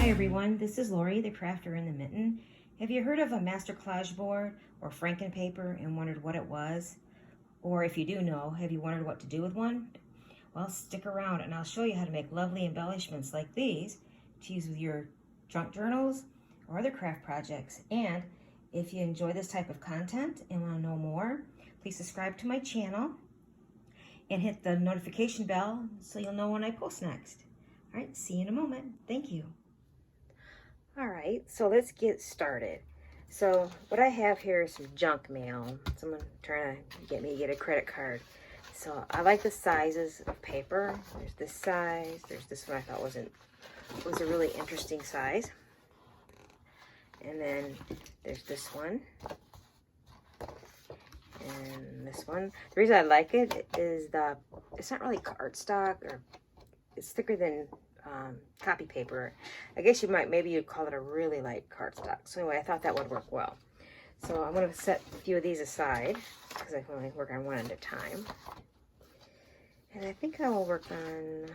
Hi everyone, this is Lori, the crafter in the mitten. Have you heard of a master collage board or frankenpaper and wondered what it was? Or if you do know, have you wondered what to do with one? Well, stick around and I'll show you how to make lovely embellishments like these to use with your junk journals or other craft projects. And if you enjoy this type of content and want to know more, please subscribe to my channel and hit the notification bell so you'll know when I post next. All right, see you in a moment. Thank you. All right, so let's get started. So what I have here is some junk mail. Someone trying to get me to get a credit card. So I like the sizes of paper. There's this size. There's this one I thought was a really interesting size. And then there's this one. And this one. The reason I like it is it's not really cardstock, or it's thicker than copy paper. I guess maybe you'd call it a really light cardstock. So anyway, I thought that would work well. So I'm going to set a few of these aside because I can only work on one at a time. And I think I will work on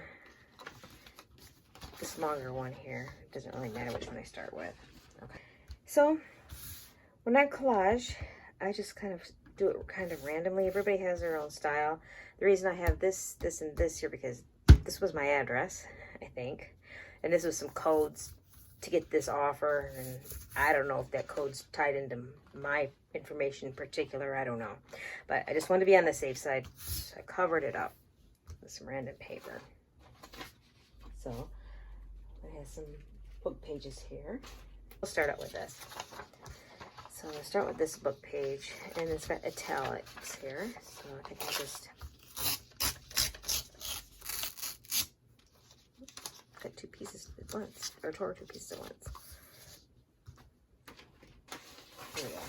this longer one here. It doesn't really matter which one I start with. Okay. So when I collage, I just kind of do it kind of randomly. Everybody has their own style. The reason I have this, and this here because this was my address, I think. And this was some codes to get this offer. And I don't know if that code's tied into my information in particular. I don't know. But I just wanted to be on the safe side. So I covered it up with some random paper. So I have some book pages here. We'll start out with this. So I'm going to start with this book page. And it's got italics here. So I think I'll just cut two pieces at once, or tore two pieces at once. There we go.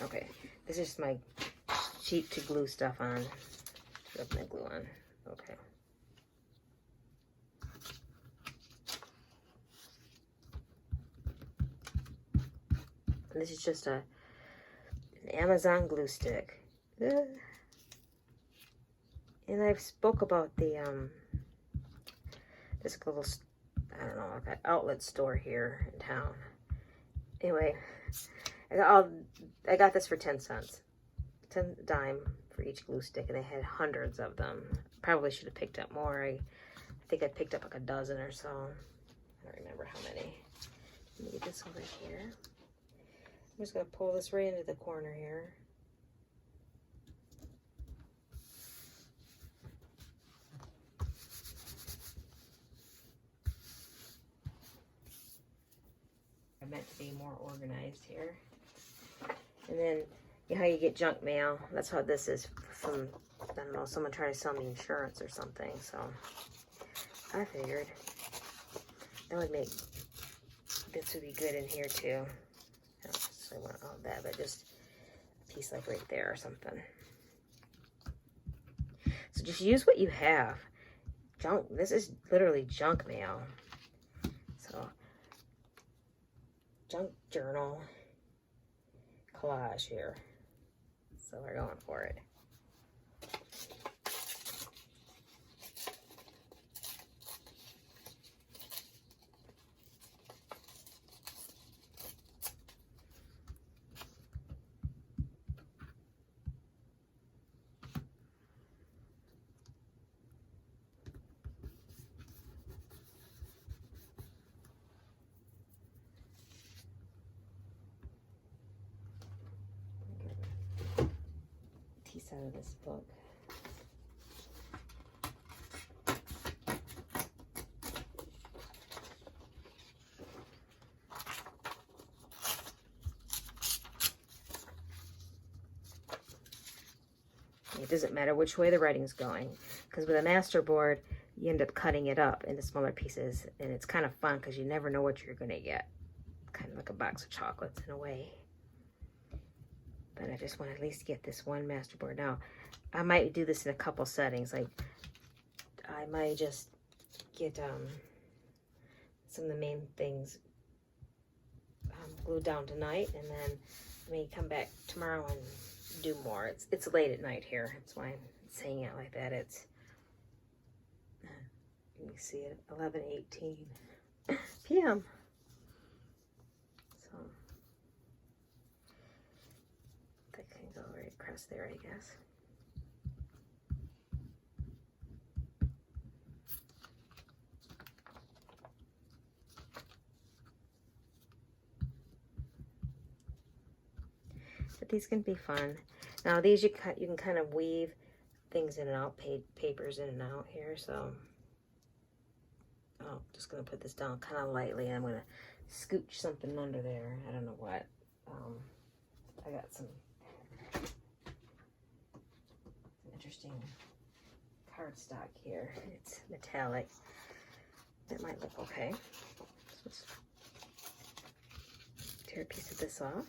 Okay, this is my sheet to glue stuff on. Rub my glue on. Okay. And this is just an Amazon glue stick. And I spoke about the this little, I don't know, like an outlet store here in town. Anyway, I got this for 10 cents. 10 dime for each glue stick, and they had hundreds of them. Probably should have picked up more. I think I picked up like a dozen or so. I don't remember how many. Let me get this over here. I'm just going to pull this right into the corner here. I meant to be more organized here. And then, you know how you get junk mail? That's how this is from, I don't know, someone trying to sell me insurance or something. So, I figured that would make, this would be good in here too. I don't necessarily want all that, but just a piece like right there or something. So just use what you have. Junk, this is literally junk mail. So, junk journal collage here. So we're going for it. Piece out of this book. It doesn't matter which way the writing's going, because with a masterboard, you end up cutting it up into smaller pieces, and it's kind of fun because you never know what you're going to get. Kind of like a box of chocolates in a way. But I just want to at least get this one masterboard. Now, I might do this in a couple settings. Like, I might just get some of the main things glued down tonight, and then I may come back tomorrow and do more. It's late at night here. That's why I'm saying it like that. It's, you see it, 11:18 p.m. across there, I guess. But these can be fun. Now these you can kind of weave things in and out, papers in and out here. So, oh, just gonna put this down kind of lightly. And I'm gonna scooch something under there. I don't know what. I got some interesting cardstock here. It's metallic. That might look okay. So let's tear a piece of this off.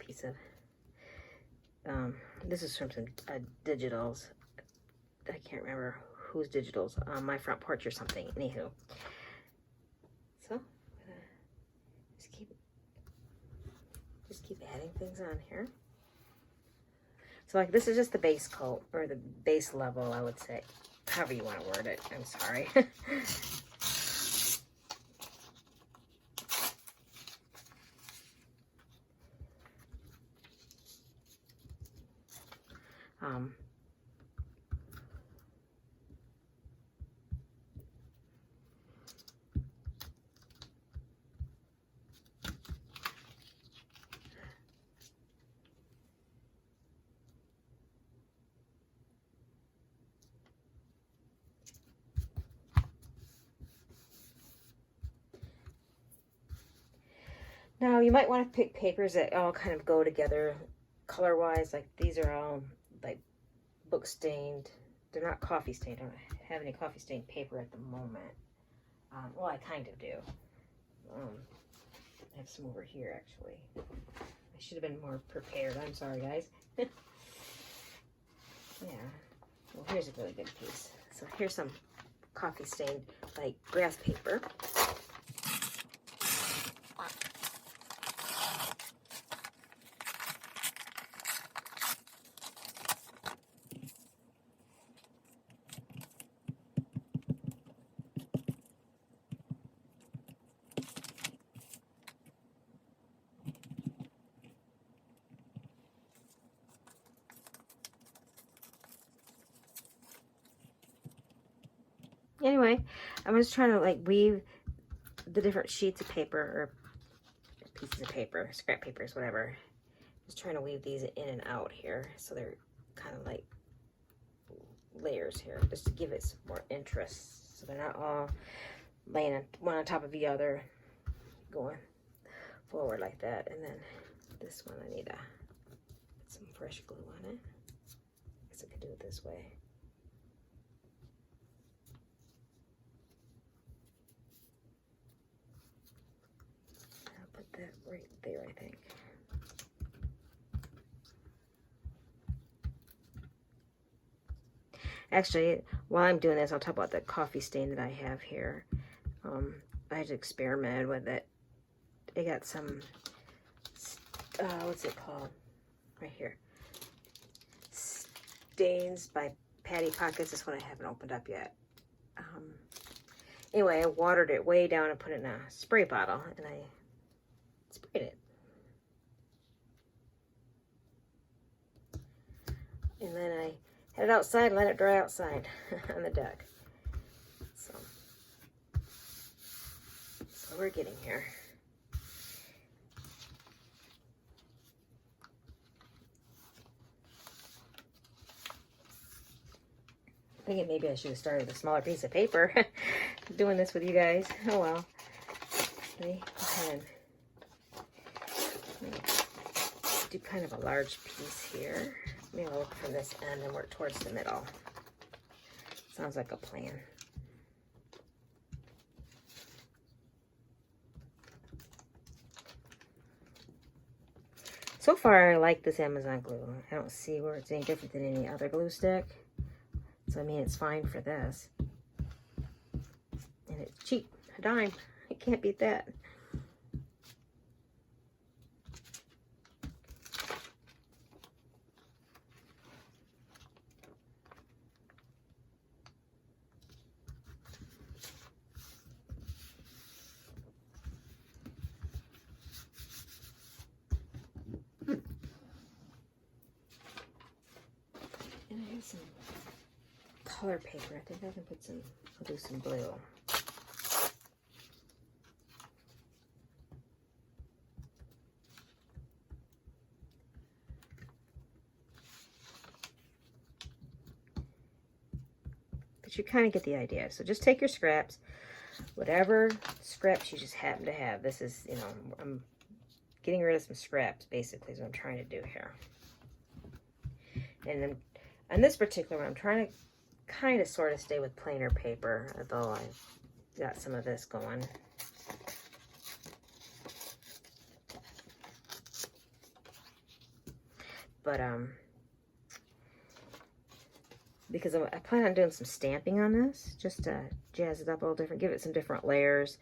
Piece of this is from some digitals. I can't remember whose digitals, My Front Porch or something. Anywho, so just keep adding things on here. So like this is just the base coat, or the base level, I would say, however you want to word it. I'm sorry. Now you might want to pick papers that all kind of go together color-wise. Like these are all like book stained. They're not coffee stained. I don't have any coffee stained paper at the moment. Well, I kind of do. I have some over here actually. I should have been more prepared. I'm sorry, guys. Yeah. Well, here's a really good piece. So here's some coffee stained like grass paper. Anyway, I'm just trying to like weave the different sheets of paper or pieces of paper, scrap papers, whatever. Just trying to weave these in and out here so they're kind of like layers here, just to give it some more interest. So they're not all laying one on top of the other, going forward like that. And then this one, I need to put some fresh glue on it. I guess I could do it this way. That right there, I think. Actually, while I'm doing this, I'll talk about the coffee stain that I have here. I just experimented with it. I got some, what's it called? Right here. Stains by Patty Pockets. This one I haven't opened up yet. Anyway, I watered it way down and put it in a spray bottle, and I sprayed it. And then I had it outside and let it dry outside on the deck. So we're getting here. Thinking maybe I should have started with a smaller piece of paper. doing this with you guys. Oh well. Let me go ahead and do kind of a large piece here. Maybe I'll look from this end and work towards the middle. Sounds like a plan. So far, I like this Amazon glue. I don't see where it's any different than any other glue stick. So, I mean, it's fine for this. And it's cheap, a dime. I can't beat that. And I have some color paper. I think I can put some, I'll do some blue. But you kind of get the idea. So just take your scraps, whatever scraps you just happen to have. This is, you know, I'm getting rid of some scraps, basically, is what I'm trying to do here. And then on this particular one, I'm trying to kind of sort of stay with plainer paper, although I've got some of this going. But, because I plan on doing some stamping on this, just to jazz it up a little different, give it some different layers.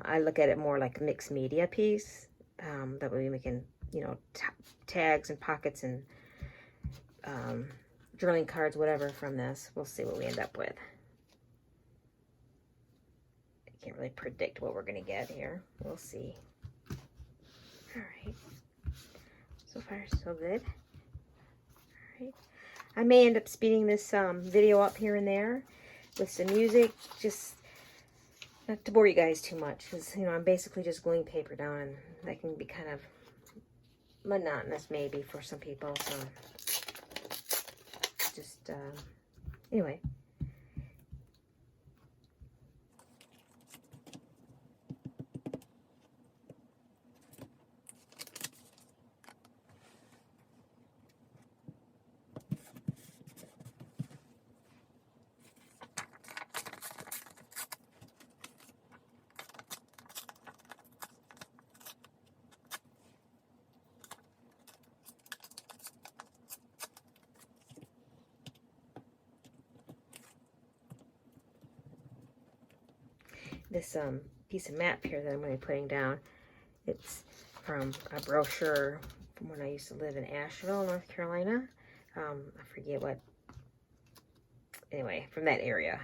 I look at it more like a mixed media piece. That way we can, you know, tags and pockets and drawing cards, whatever from this. We'll see what we end up with. I can't really predict what we're going to get here. We'll see. All right. So far, so good. All right. I may end up speeding this video up here and there with some music, just not to bore you guys too much, because, you know, I'm basically just gluing paper down, and that can be kind of monotonous maybe for some people, so just, anyway. This piece of map here that I'm going to be putting down, it's from a brochure from when I used to live in Asheville, North Carolina. I forget what, anyway, from that area.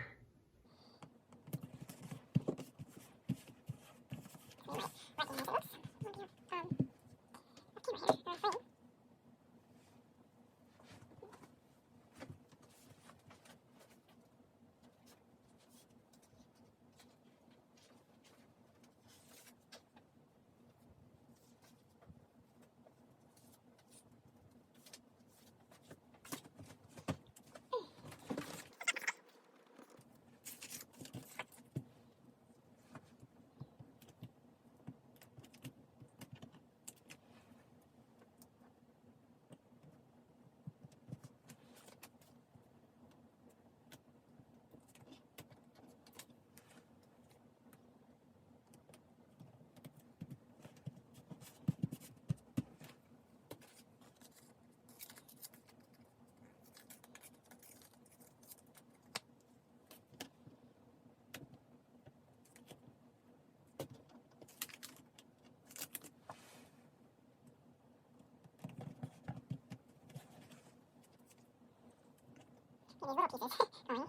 These little pieces going.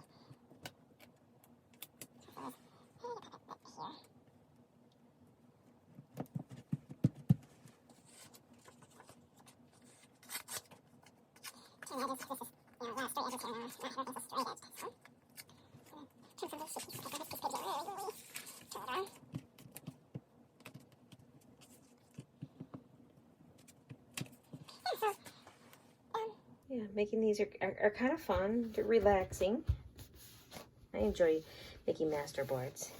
And this is, you know, not straight edges here now. Not having this straight edge. So, trim some of those shapes because this piece could get really, really turned on. Yeah, so, yeah, making these are kind of fun. They're relaxing. I enjoy making masterboards.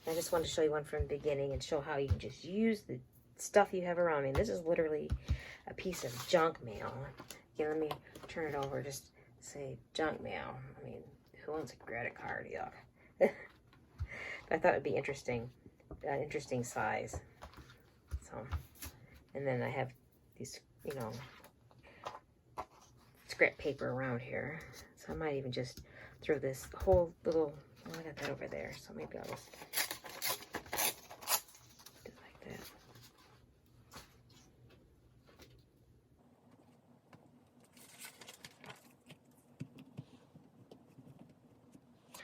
I just wanted to show you one from the beginning and show how you can just use the stuff you have around me. This is literally a piece of junk mail. Okay, let me turn it over. Just say junk mail. I mean, who owns a credit card? Yuck. But I thought it'd be interesting. Interesting size. So, and then I have these, you know, scrap paper around here. So I might even just throw this whole little, oh, I got that over there. So maybe I'll just do it like that.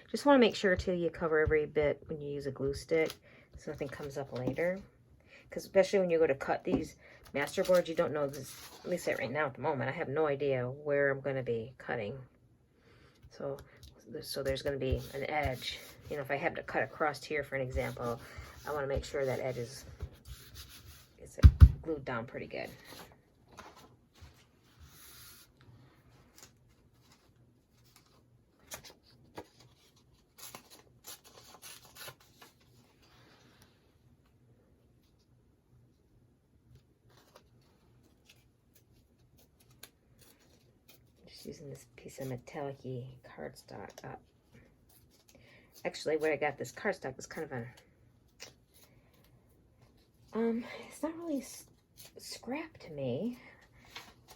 Just want to make sure too you cover every bit when you use a glue stick so nothing comes up later. Because especially when you go to cut these masterboards, you don't know this, at least right now at the moment, I have no idea where I'm going to be cutting. So there's going to be an edge. You know, if I have to cut across here, for an example, I want to make sure that edge is glued down pretty good. Using this piece of metallic-y cardstock up. Actually, where I got this cardstock is kind of a, it's not really scrap to me.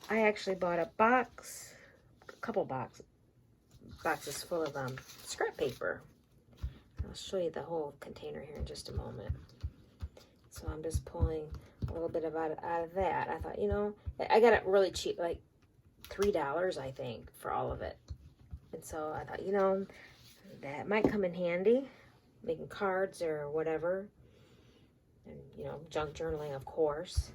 I actually bought a box, a couple boxes full of scrap paper. I'll show you the whole container here in just a moment. So I'm just pulling a little bit out of that. I thought, you know, I got it really cheap, like $3, I think, for all of it. And so I thought, you know, that might come in handy, making cards or whatever. And, you know, junk journaling, of course.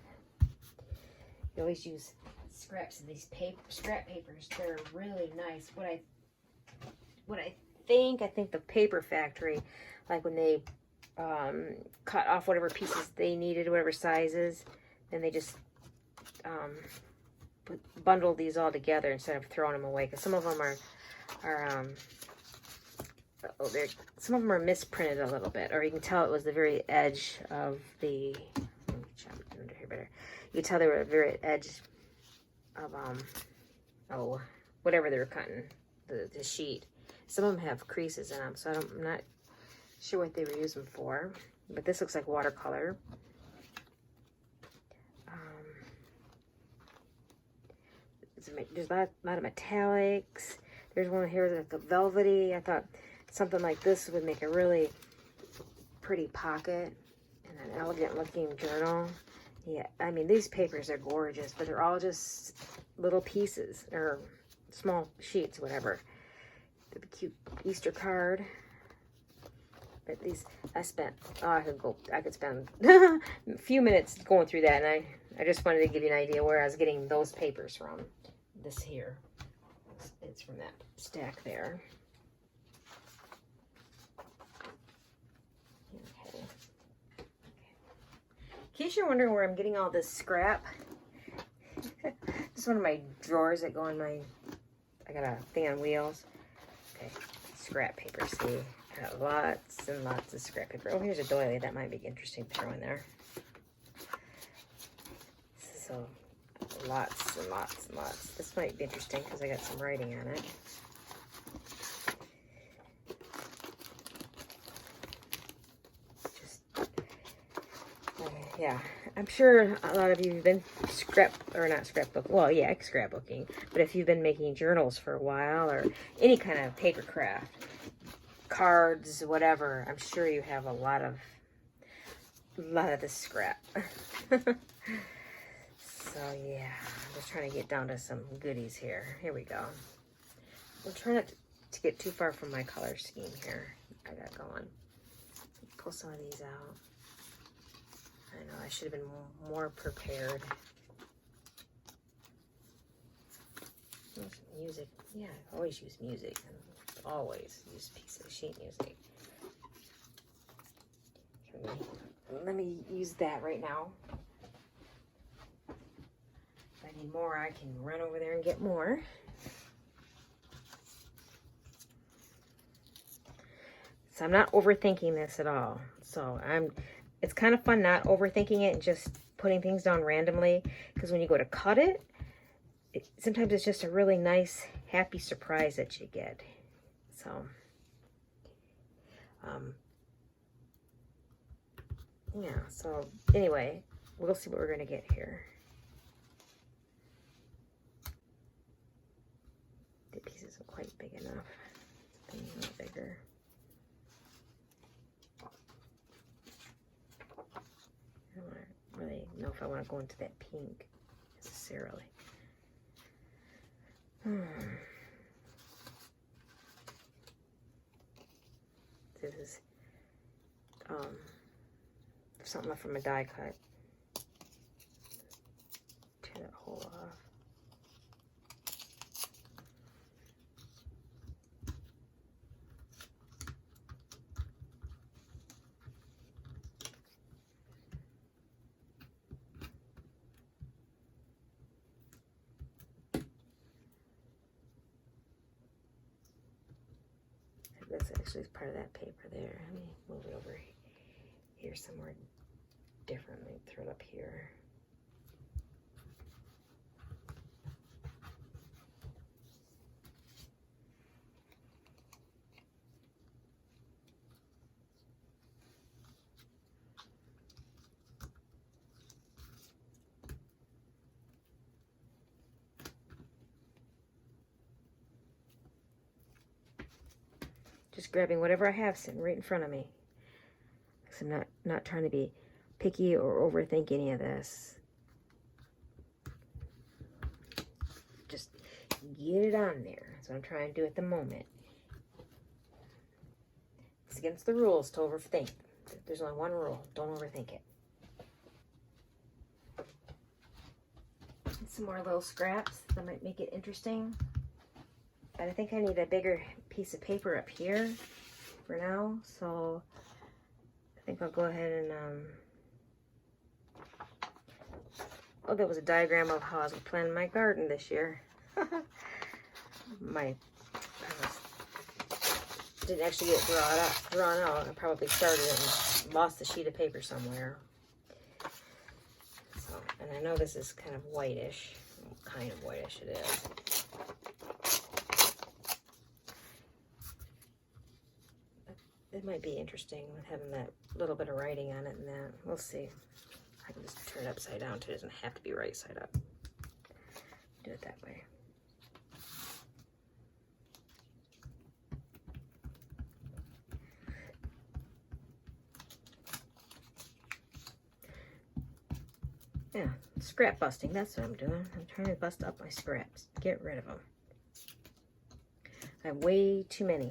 You always use scraps of these scrap papers. They're really nice. What I think the Paper Factory, like when they cut off whatever pieces they needed, whatever sizes, then they just bundle these all together instead of throwing them away, because some of them are some of them are misprinted a little bit, or you can tell it was the very edge of the, let me chop it under here better. You can tell they were at the very edge of whatever they were cutting, the sheet. Some of them have creases in them, so I'm not sure what they were using for, but this looks like watercolor. There's a lot of metallics. There's one here like a velvety. I thought something like this would make a really pretty pocket and an elegant looking journal. Yeah, I mean, these papers are gorgeous, but they're all just little pieces or small sheets, whatever. The cute Easter card. But these, I could spend a few minutes going through that, and I just wanted to give you an idea where I was getting those papers from. This here, it's from that stack there. Okay. In case you're wondering where I'm getting all this scrap, this is one of my drawers that go in my, I got a thing on wheels. Okay, scrap paper, see? I got lots and lots of scrap paper. Oh, here's a doily. That might be interesting to throw in there. So, lots and lots and lots. This might be interesting because I got some writing on it. Yeah, I'm sure a lot of you have been scrapbooking. Well, yeah, scrapbooking. But if you've been making journals for a while or any kind of paper craft, cards, whatever, I'm sure you have a lot of this scrap. So yeah, I'm just trying to get down to some goodies here. Here we go. I'm trying not to get too far from my color scheme here. I got going. Pull some of these out. I know I should have been more prepared. Music. Yeah, I always use music. Always use pieces of sheet music. Let me use that right now. If I need more, I can run over there and get more. I'm not overthinking this at all. So it's kind of fun not overthinking it and just putting things down randomly. Because when you go to cut it, sometimes it's just a really nice, happy surprise that you get. So, yeah, so anyway, we'll see what we're going to get here. The piece isn't quite big enough. It's a little bigger. I don't really know if I want to go into that pink necessarily. This is something left from a die cut. Tear that hole off. This actually is part of that paper there. Let me move it over here somewhere different. Let me throw it up here. Just grabbing whatever I have sitting right in front of me. Because I'm not trying to be picky or overthink any of this. Just get it on there. That's what I'm trying to do at the moment. It's against the rules to overthink. There's only one rule. Don't overthink it. And some more little scraps that might make it interesting. But I think I need a bigger piece of paper up here for now, so I think I'll go ahead and oh, that was a diagram of how I was planting my garden this year. Didn't actually get drawn out. I probably started it and lost the sheet of paper somewhere. So, and I know this is kind of whitish. Kind of whitish it is. It might be interesting with having that little bit of writing on it and that. We'll see. I can just turn it upside down too. It doesn't have to be right side up. Do it that way. Yeah, scrap busting. That's what I'm doing. I'm trying to bust up my scraps. Get rid of them. I have way too many.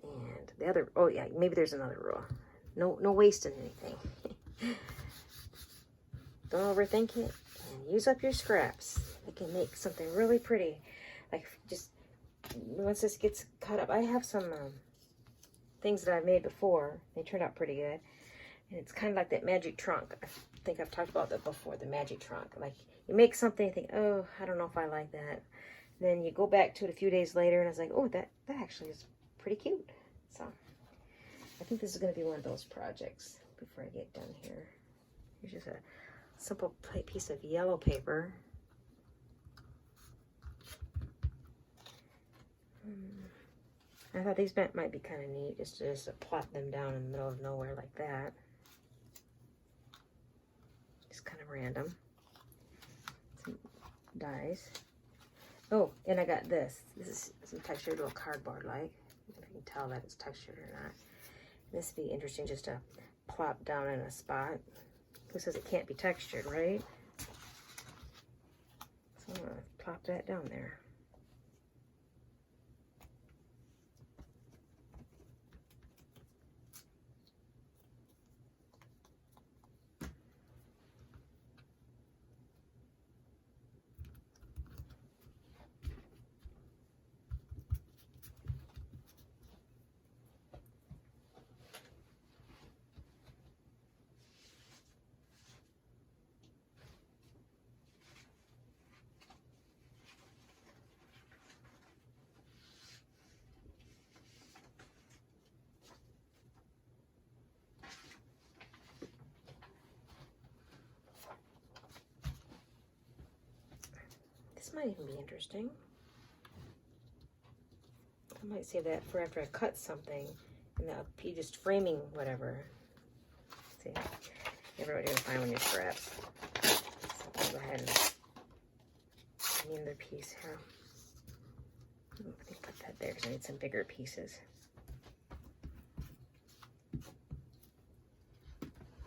And the other, oh yeah, maybe there's another rule. No wasting anything. Don't overthink it and use up your scraps. It can make something really pretty. Like just, once this gets cut up, I have some things that I've made before. They turned out pretty good. And it's kind of like that magic trunk. I think I've talked about that before, the magic trunk. Like you make something and think, oh, I don't know if I like that. Then you go back to it a few days later and it's like, oh, that actually is pretty cute. So I think this is going to be one of those projects before I get done here. Here's just a simple piece of yellow paper. I thought these might be kind of neat, just to plop them down in the middle of nowhere like that. Just kind of random. Some dies. Oh, and I got this. This is some textured little cardboard like. If you can tell that it's textured or not. This would be interesting just to plop down in a spot. Who says it can't be textured, right? So I'm going to plop that down there. might even be interesting. I might save that for after I cut something, and that'll be just framing whatever. Let's see, never know what you're gonna find when you're scraps. So I'll go ahead and need another piece here. Let me put that there because I need some bigger pieces.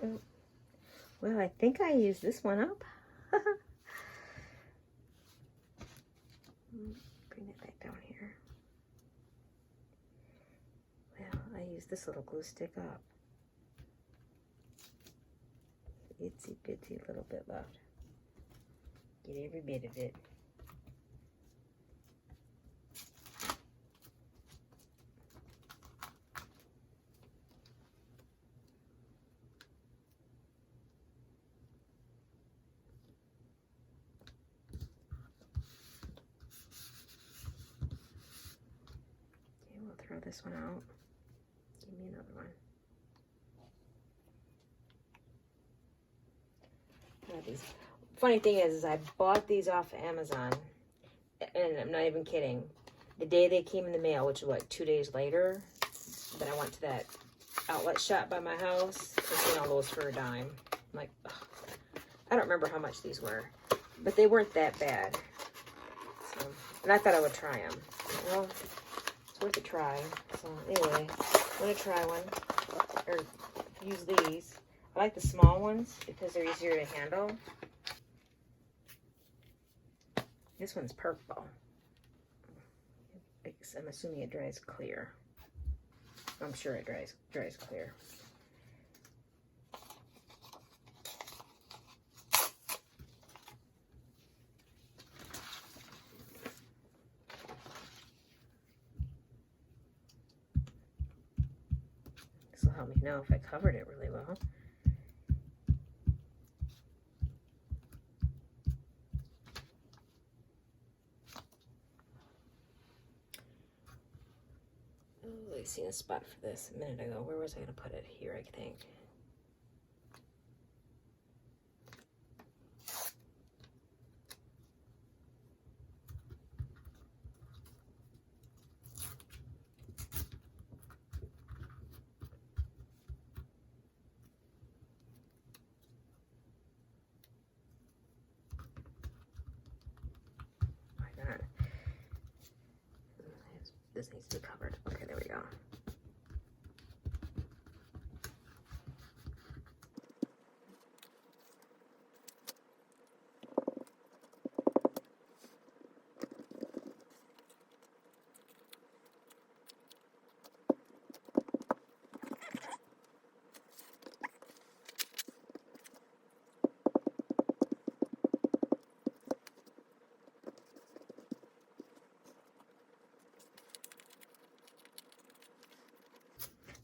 Oh. Well, I think I used this one up. Bring it back down here. Well, I used this little glue stick up. Itsy bitsy little bit left. Get every bit of it. Throw this one out. Give me another one. These. Funny thing is I bought these off Amazon, and I'm not even kidding. The day they came in the mail, which was what, 2 days later, then I went to that outlet shop by my house and seen all those for a dime. I'm like, ugh. I don't remember how much these were, but they weren't that bad. So, and I thought I would try them. Well, it's worth a try. So anyway, I'm gonna try one, or use these. I like the small ones because they're easier to handle. This one's purple. I'm assuming it dries clear. I'm sure it dries clear. This will help me know if I covered it really well. Oh, I seen a spot for this a minute ago. Where was I going to put it? Here, I think. This needs to be covered. Okay, there we go.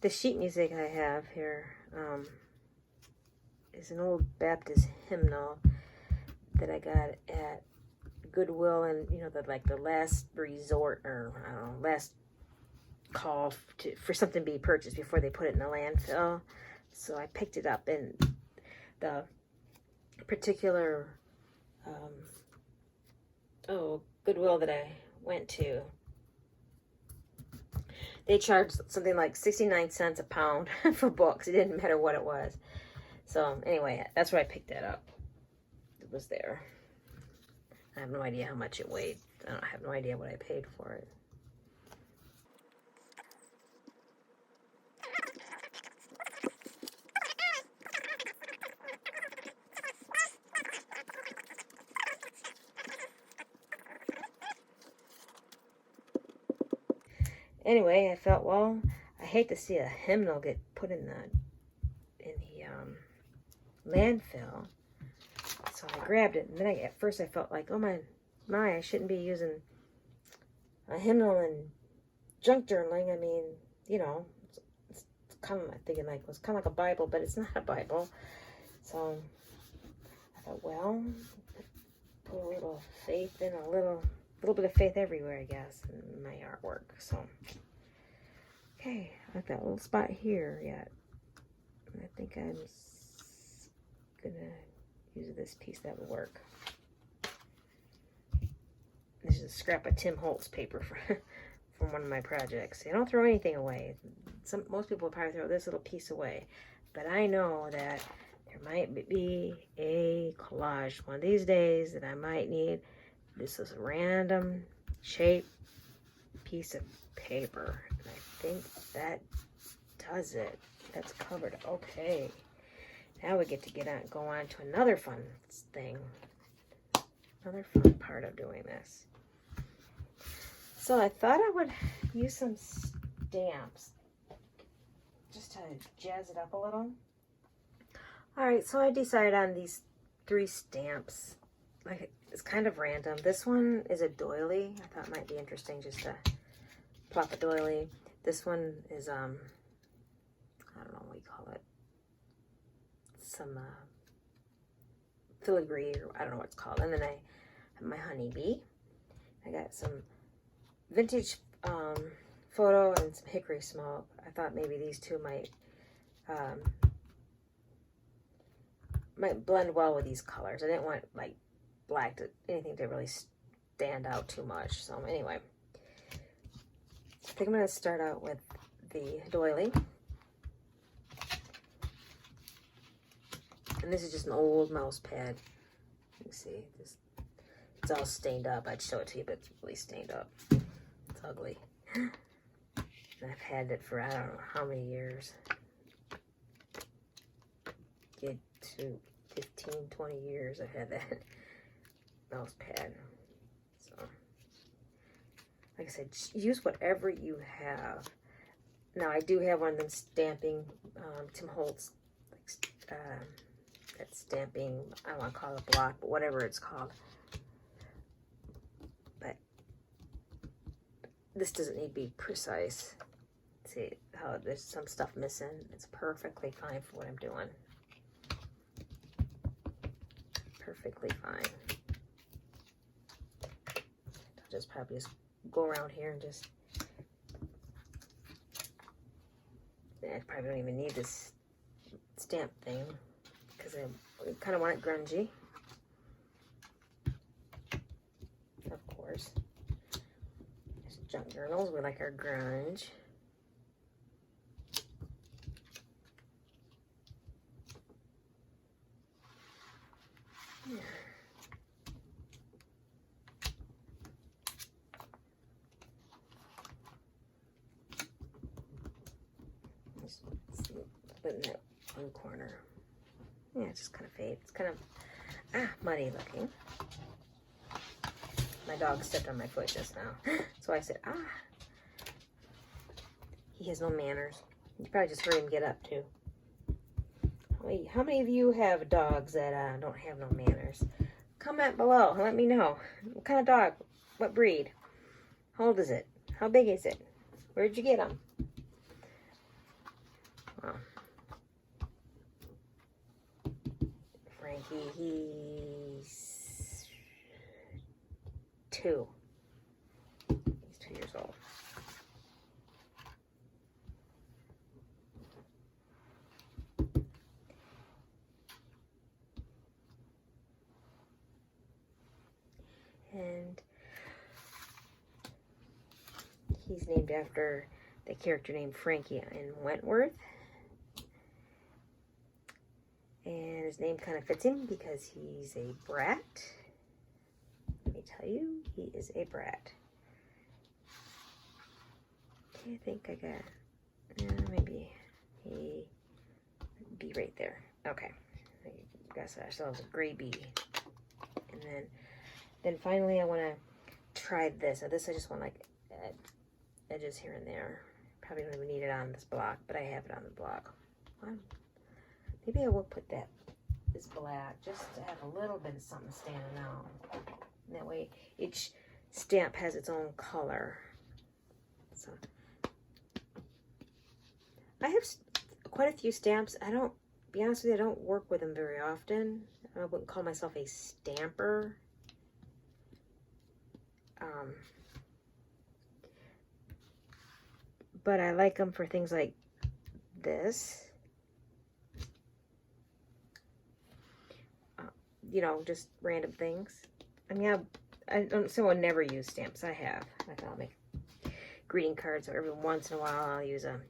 The sheet music I have here is an old Baptist hymnal that I got at Goodwill, and you know, the last resort, or I don't know, last call for something to be purchased before they put it in the landfill. So I picked it up, and the particular Goodwill that I went to, they charged something like 69 cents a pound for books. It didn't matter what it was. So anyway, that's where I picked that up. It was there. I have no idea how much it weighed. I have no idea what I paid for it. Anyway, I felt, well, I hate to see a hymnal get put in the landfill. So I grabbed it, and then at first I felt like, oh my, I shouldn't be using a hymnal in junk journaling. I mean, you know, it's kind of, I'm thinking like, it's kind of like a Bible, but it's not a Bible. So I thought, well, put a little faith in, a little bit of faith everywhere, I guess, in my artwork. So, okay, I got that little spot here yet. I think I'm gonna use this piece. That will work. scrap of Tim Holtz paper from one of my projects. I don't throw anything away. Most people would probably throw this little piece away. But I know that there might be a collage one of these days that I might need. This is a random shape piece of paper. And I think that does it. That's covered. Okay. Now we get to go on to another fun thing. Another fun part of doing this. So I thought I would use some stamps just to jazz it up a little. Alright, so I decided on these 3 stamps. Like, it's kind of random. This one is a doily. I thought it might be interesting just to plop a doily. This one is, I don't know what you call it. Some filigree, or I don't know what it's called. And then I have my honeybee. I got some vintage photo and some hickory smoke. I thought maybe these two might blend well with these colors. I didn't want like black to anything to really stand out too much. So anyway, I think I'm going to start out with the doily. And this is just an old mouse pad. You can see this. It's all stained up. I'd show it to you, but it's really stained up. It's ugly. And I've had it for I don't know how many years. Get to 15, 20 years I've had that mouse pad. So, like I said, use whatever you have. Now, I do have one of them stamping, Tim Holtz, that stamping, I don't want to call it a block, but whatever it's called. But this doesn't need to be precise. See how there's some stuff missing? It's perfectly fine for what I'm doing. Perfectly fine. I'll just probably just go around here and just, I probably don't even need this stamp thing because I kind of want it grungy. Of course. There's junk journals. We like our grunge. Yeah. Just put in that one corner. Yeah, it just kind of fades. It's kind of muddy looking. My dog stepped on my foot just now. So I said, He has no manners. You probably just heard him get up too. How many of you have dogs that don't have no manners? Comment below. Let me know. What kind of dog? What breed? How old is it? How big is it? Where'd you get him? Well, Frankie, he's 2. He's 2 years old. And he's named after the character named Frankie in Wentworth. And his name kind of fits him because he's a brat. Let me tell you, he is a brat. Okay, I think I got, maybe a bee right there. Okay, I guess ourselves a gray bee. And then finally I want to try this. Now this I just want like edges here and there. Probably don't even need it on this block, but I have it on the block. Maybe I will put this black just to have a little bit of something standing out. And that way each stamp has its own color. So I have quite a few stamps. Be honest with you, I don't work with them very often. I wouldn't call myself a stamper. But I like them for things like this. You know, just random things. I mean, I don't, someone never use stamps. I have. Like I'll make greeting cards, or every once in a while I'll use a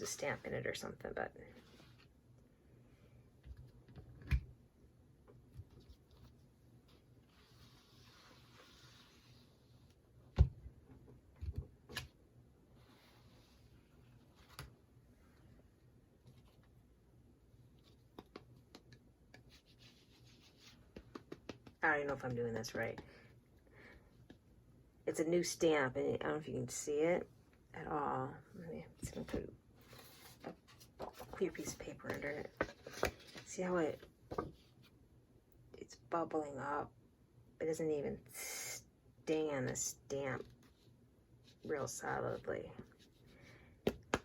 stamp in it or something, but I don't even know if I'm doing this right. It's a new stamp, and I don't know if you can see it at all. Let me see if I can put a clear piece of paper under it. See how it's bubbling up. It doesn't even stay on the stamp real solidly.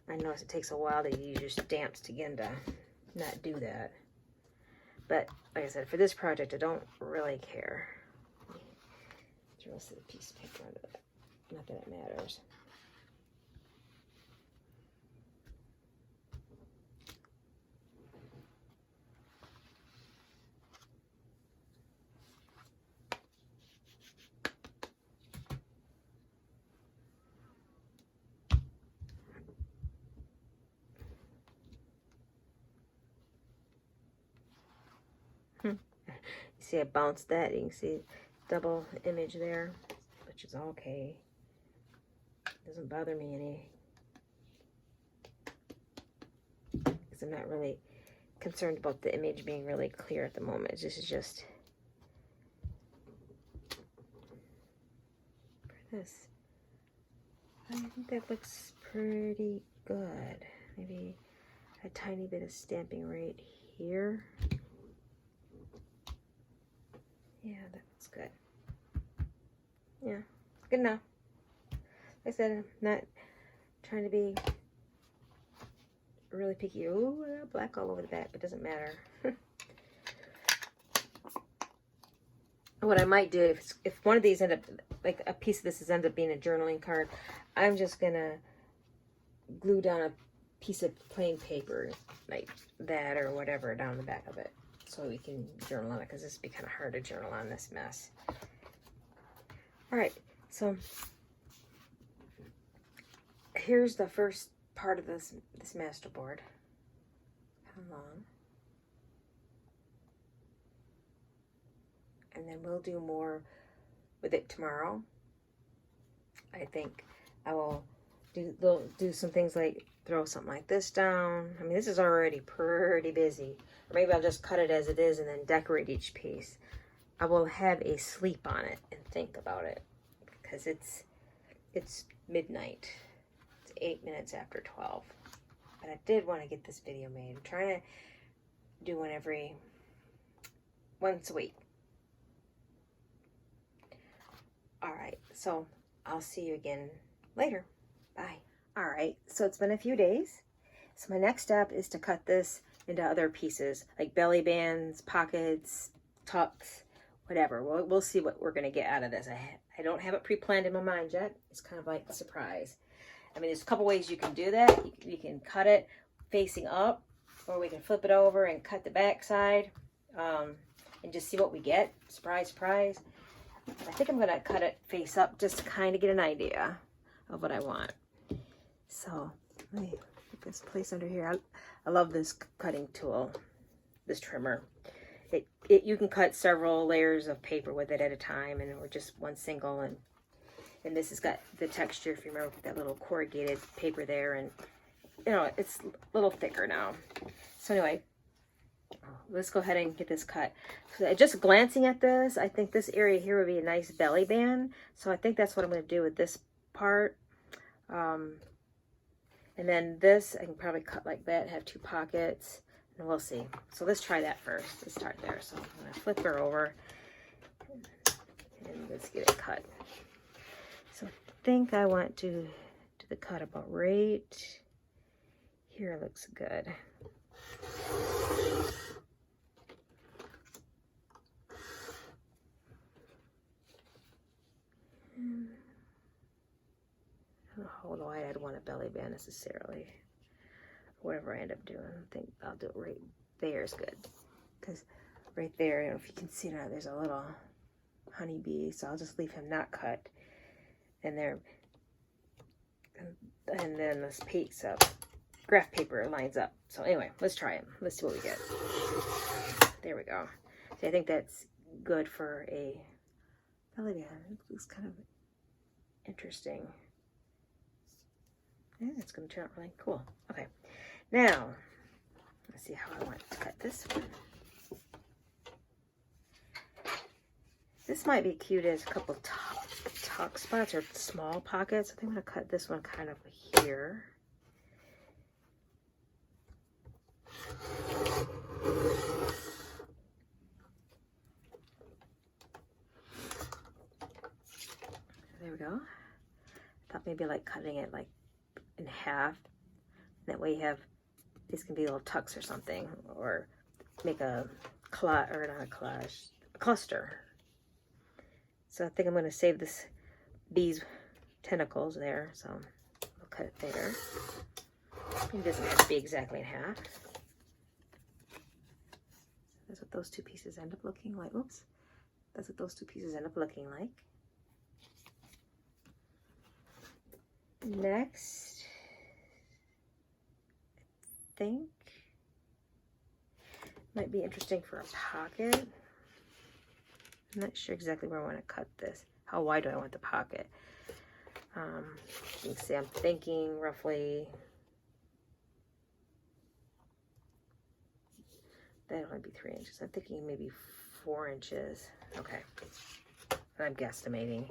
I notice it takes a while to use your stamps to get to not do that. But like I said, for this project, I don't really care. Throw the piece of paper under that. Not that it matters. You see I bounced that. You can see double image there, which is okay. Doesn't bother me any, because I'm not really concerned about the image being really clear at the moment. This is just for this. I think that looks pretty good. Maybe a tiny bit of stamping right here. Yeah, that looks good. Yeah, good enough. Like I said, I'm not trying to be really picky. Ooh, I got black all over the back, but it doesn't matter. What I might do, if one of these end up, like a piece of this ends up being a journaling card, I'm just gonna glue down a piece of plain paper like that or whatever down the back of it, so we can journal on it, because this would be kind of hard to journal on this mess. All right, so here's the first part of this master board. Come on. And then we'll do more with it tomorrow. I think I will do some things like throw something like this down. I mean, this is already pretty busy. Or maybe I'll just cut it as it is and then decorate each piece. I will have a sleep on it and think about it, because it's midnight. It's 8 minutes after 12. But I did want to get this video made. I'm trying to do one once a week. All right, so I'll see you again later. Bye. All right, so it's been a few days. So my next step is to cut this into other pieces, like belly bands, pockets, tucks, whatever. We'll see what we're gonna get out of this. I don't have it pre-planned in my mind yet. It's kind of like a surprise. I mean, there's a couple ways you can do that. You can cut it facing up, or we can flip it over and cut the back side, and just see what we get. Surprise, surprise. I think I'm gonna cut it face up just to kind of get an idea of what I want. So let me put this place under here. I love this cutting tool, this trimmer. You can cut several layers of paper with it at a time, and or just one single. And this has got the texture, if you remember, that little corrugated paper there, and you know, it's a little thicker now. So anyway, let's go ahead and get this cut. So just glancing at this, I think this area here would be a nice belly band. So I think that's what I'm going to do with this part. And then this, I can probably cut like that, have two pockets, and we'll see. So let's try that first. Let's start there. So I'm going to flip her over, and let's get it cut. So I think I want to do the cut about right here. Looks good. I don't know how wide I'd want a belly band necessarily. Whatever I end up doing, I think I'll do it right there is good. Because right there, I don't know if you can see now, there's a little honeybee, so I'll just leave him not cut. And there, and then this piece of graph paper lines up. So anyway, let's try him. Let's see what we get. There we go. So I think that's good for a belly band. It looks kind of interesting. Yeah, it's going to turn out really cool. Okay, now let's see how I want to cut this one. This might be cute as a couple tuck spots or small pockets. I think I'm going to cut this one kind of here. There we go. I thought maybe like cutting it like in half. That way you have, these can be little tucks or something, or make a collage, or not a collage, a cluster. So I think I'm going to save this bee's tentacles there, so I'll cut it there. It doesn't have to be exactly in half. That's what those two pieces end up looking like. Oops. That's what those two pieces end up looking like. Next, I think might be interesting for a pocket. I'm not sure exactly where I want to cut this. How wide do I want the pocket? You can see I'm thinking roughly, that'll only be 3 inches. I'm thinking maybe 4 inches. Okay, I'm guesstimating.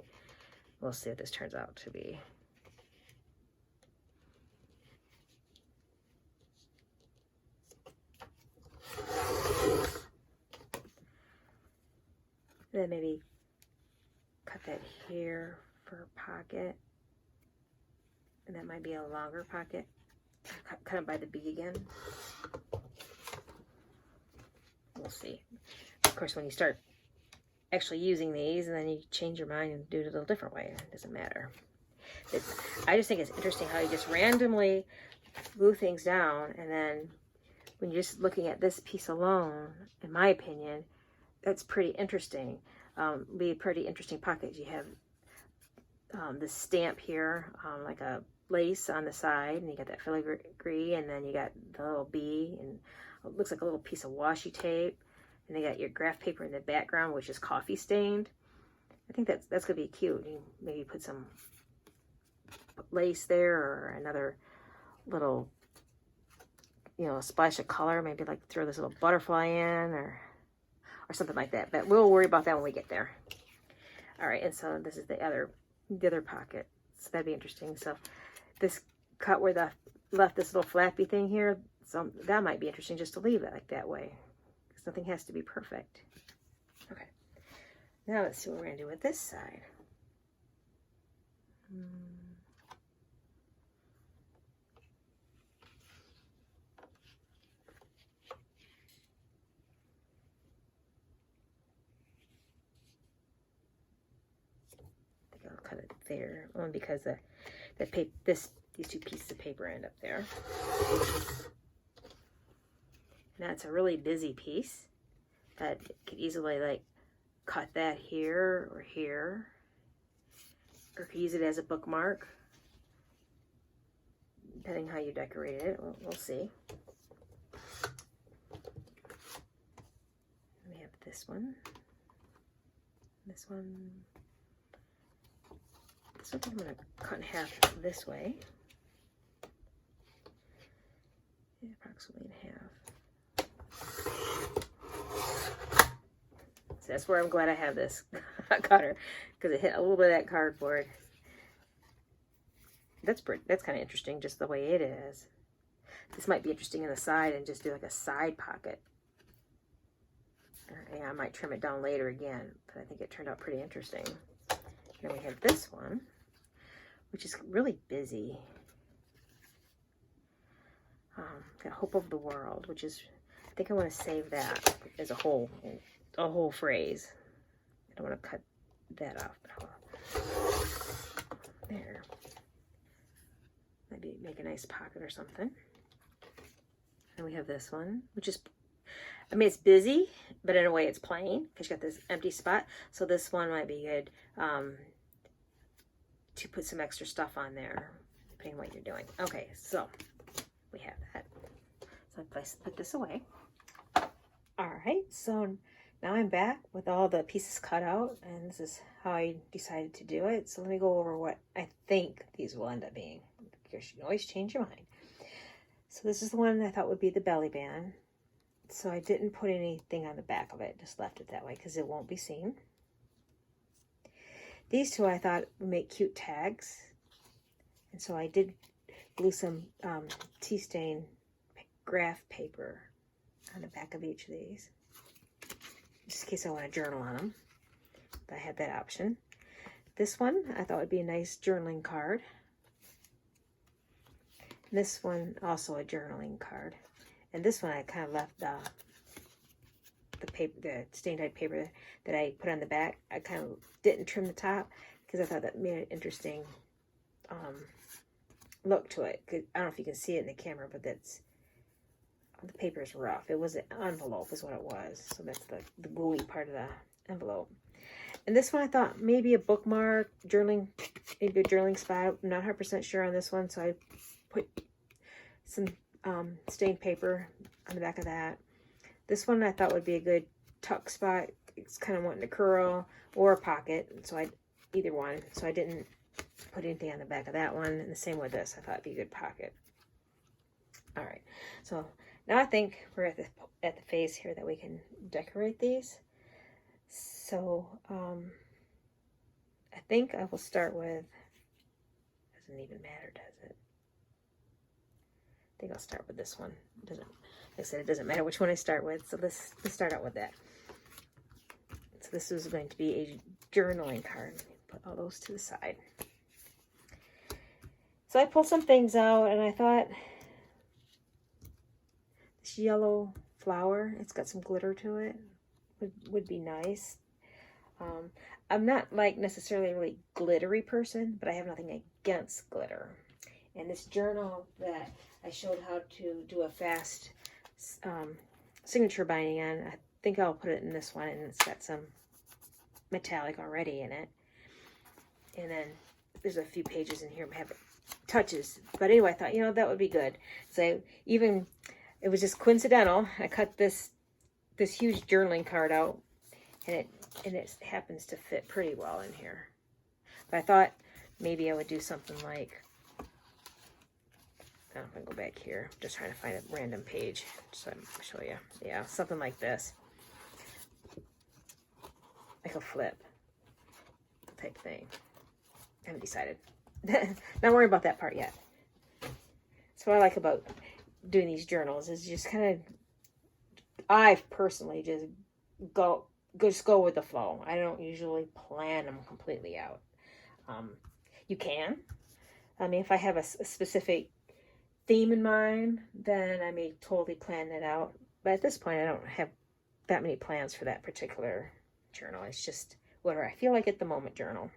We'll see what this turns out to be. Then maybe cut that here for a pocket. And that might be a longer pocket. Cut it by the bee again. We'll see. Of course, when you start actually using these and then you change your mind and do it a little different way, it doesn't matter. I just think it's interesting how you just randomly glue things down, and then when you're just looking at this piece alone, in my opinion, that's pretty interesting. Be a pretty interesting pocket. You have this stamp here, like a lace on the side, and you got that filigree, and then you got the little bee, and it looks like a little piece of washi tape, and they got your graph paper in the background, which is coffee stained. I think that's gonna be cute. You maybe put some lace there, or another little, you know, splash of color. Maybe like throw this little butterfly in, or something like that, but we'll worry about that when we get there. All right, and so this is the other pocket, so that'd be interesting. So this cut where the left this little flappy thing here, so that might be interesting just to leave it like that way, because nothing has to be perfect. Okay, now let's see what we're gonna do with this side. I'll cut it there, only because these two pieces of paper end up there. Now it's a really busy piece that could easily like cut that here or here, or could use it as a bookmark, depending how you decorated it. We'll see. We have this one. This one. So I'm going to cut in half this way. Yeah, approximately in half. So that's where I'm glad I have this cutter, because it hit a little bit of that cardboard. That's kind of interesting, just the way it is. This might be interesting in the side and just do like a side pocket. Yeah, I might trim it down later again, but I think it turned out pretty interesting. Then we have this one, which is really busy. Got Hope of the World, which is, I think I want to save that as a whole phrase. I don't want to cut that off. There. Maybe make a nice pocket or something. And we have this one, which is I mean, it's busy, but in a way it's plain because you got this empty spot. So this one might be good to put some extra stuff on there, depending on what you're doing. Okay, so we have that. So I put this away. All right, so now I'm back with all the pieces cut out, and this is how I decided to do it. So let me go over what I think these will end up being, because you can always change your mind. So this is the one I thought would be the belly band. So I didn't put anything on the back of it, just left it that way because it won't be seen. These two I thought would make cute tags, and so I did glue some tea stain graph paper on the back of each of these, just in case I want to journal on them. But I had that option. This one I thought would be a nice journaling card. And this one also a journaling card. And this one I kind of left the paper, the stain dyed paper that I put on the back. I kind of didn't trim the top because I thought that made an interesting look to it. I don't know if you can see it in the camera, but that's, the paper is rough. It was an envelope is what it was. So that's the gooey part of the envelope. And this one I thought maybe a bookmark, journaling, maybe a journaling spot. I'm not 100% sure on this one, so I put some stained paper on the back of that. This one I thought would be a good tuck spot. It's kind of wanting to curl, or a pocket, so either one. So I didn't put anything on the back of that one. And the same with this, I thought it'd be a good pocket. All right, so now I think we're at the phase here that we can decorate these. So I think I will start with, doesn't even matter, does it? I think I'll start with this one. Like I said, it doesn't matter which one I start with. So let's start out with that. So this is going to be a journaling card. Let me put all those to the side. So I pulled some things out, and I thought this yellow flower, it's got some glitter to it, would be nice. I'm not like necessarily a really glittery person, but I have nothing against glitter. And this journal that I showed how to do a fast signature binding on, I think I'll put it in this one, and it's got some metallic already in it. And then there's a few pages in here that have touches. But anyway, I thought, that would be good. So it was just coincidental. I cut this huge journaling card out, and it happens to fit pretty well in here. But I thought maybe I would do something like, I'm going to go back here. I'm just trying to find a random page so I can show you. Yeah, something like this. Like a flip type thing. I haven't decided. Not worrying about that part yet. That's what I like about doing these journals, is just kind of, I personally just go with the flow. I don't usually plan them completely out. You can. I mean, if I have a specific theme in mind, then I may totally plan it out. But at this point, I don't have that many plans for that particular journal. It's just whatever I feel like at the moment journal.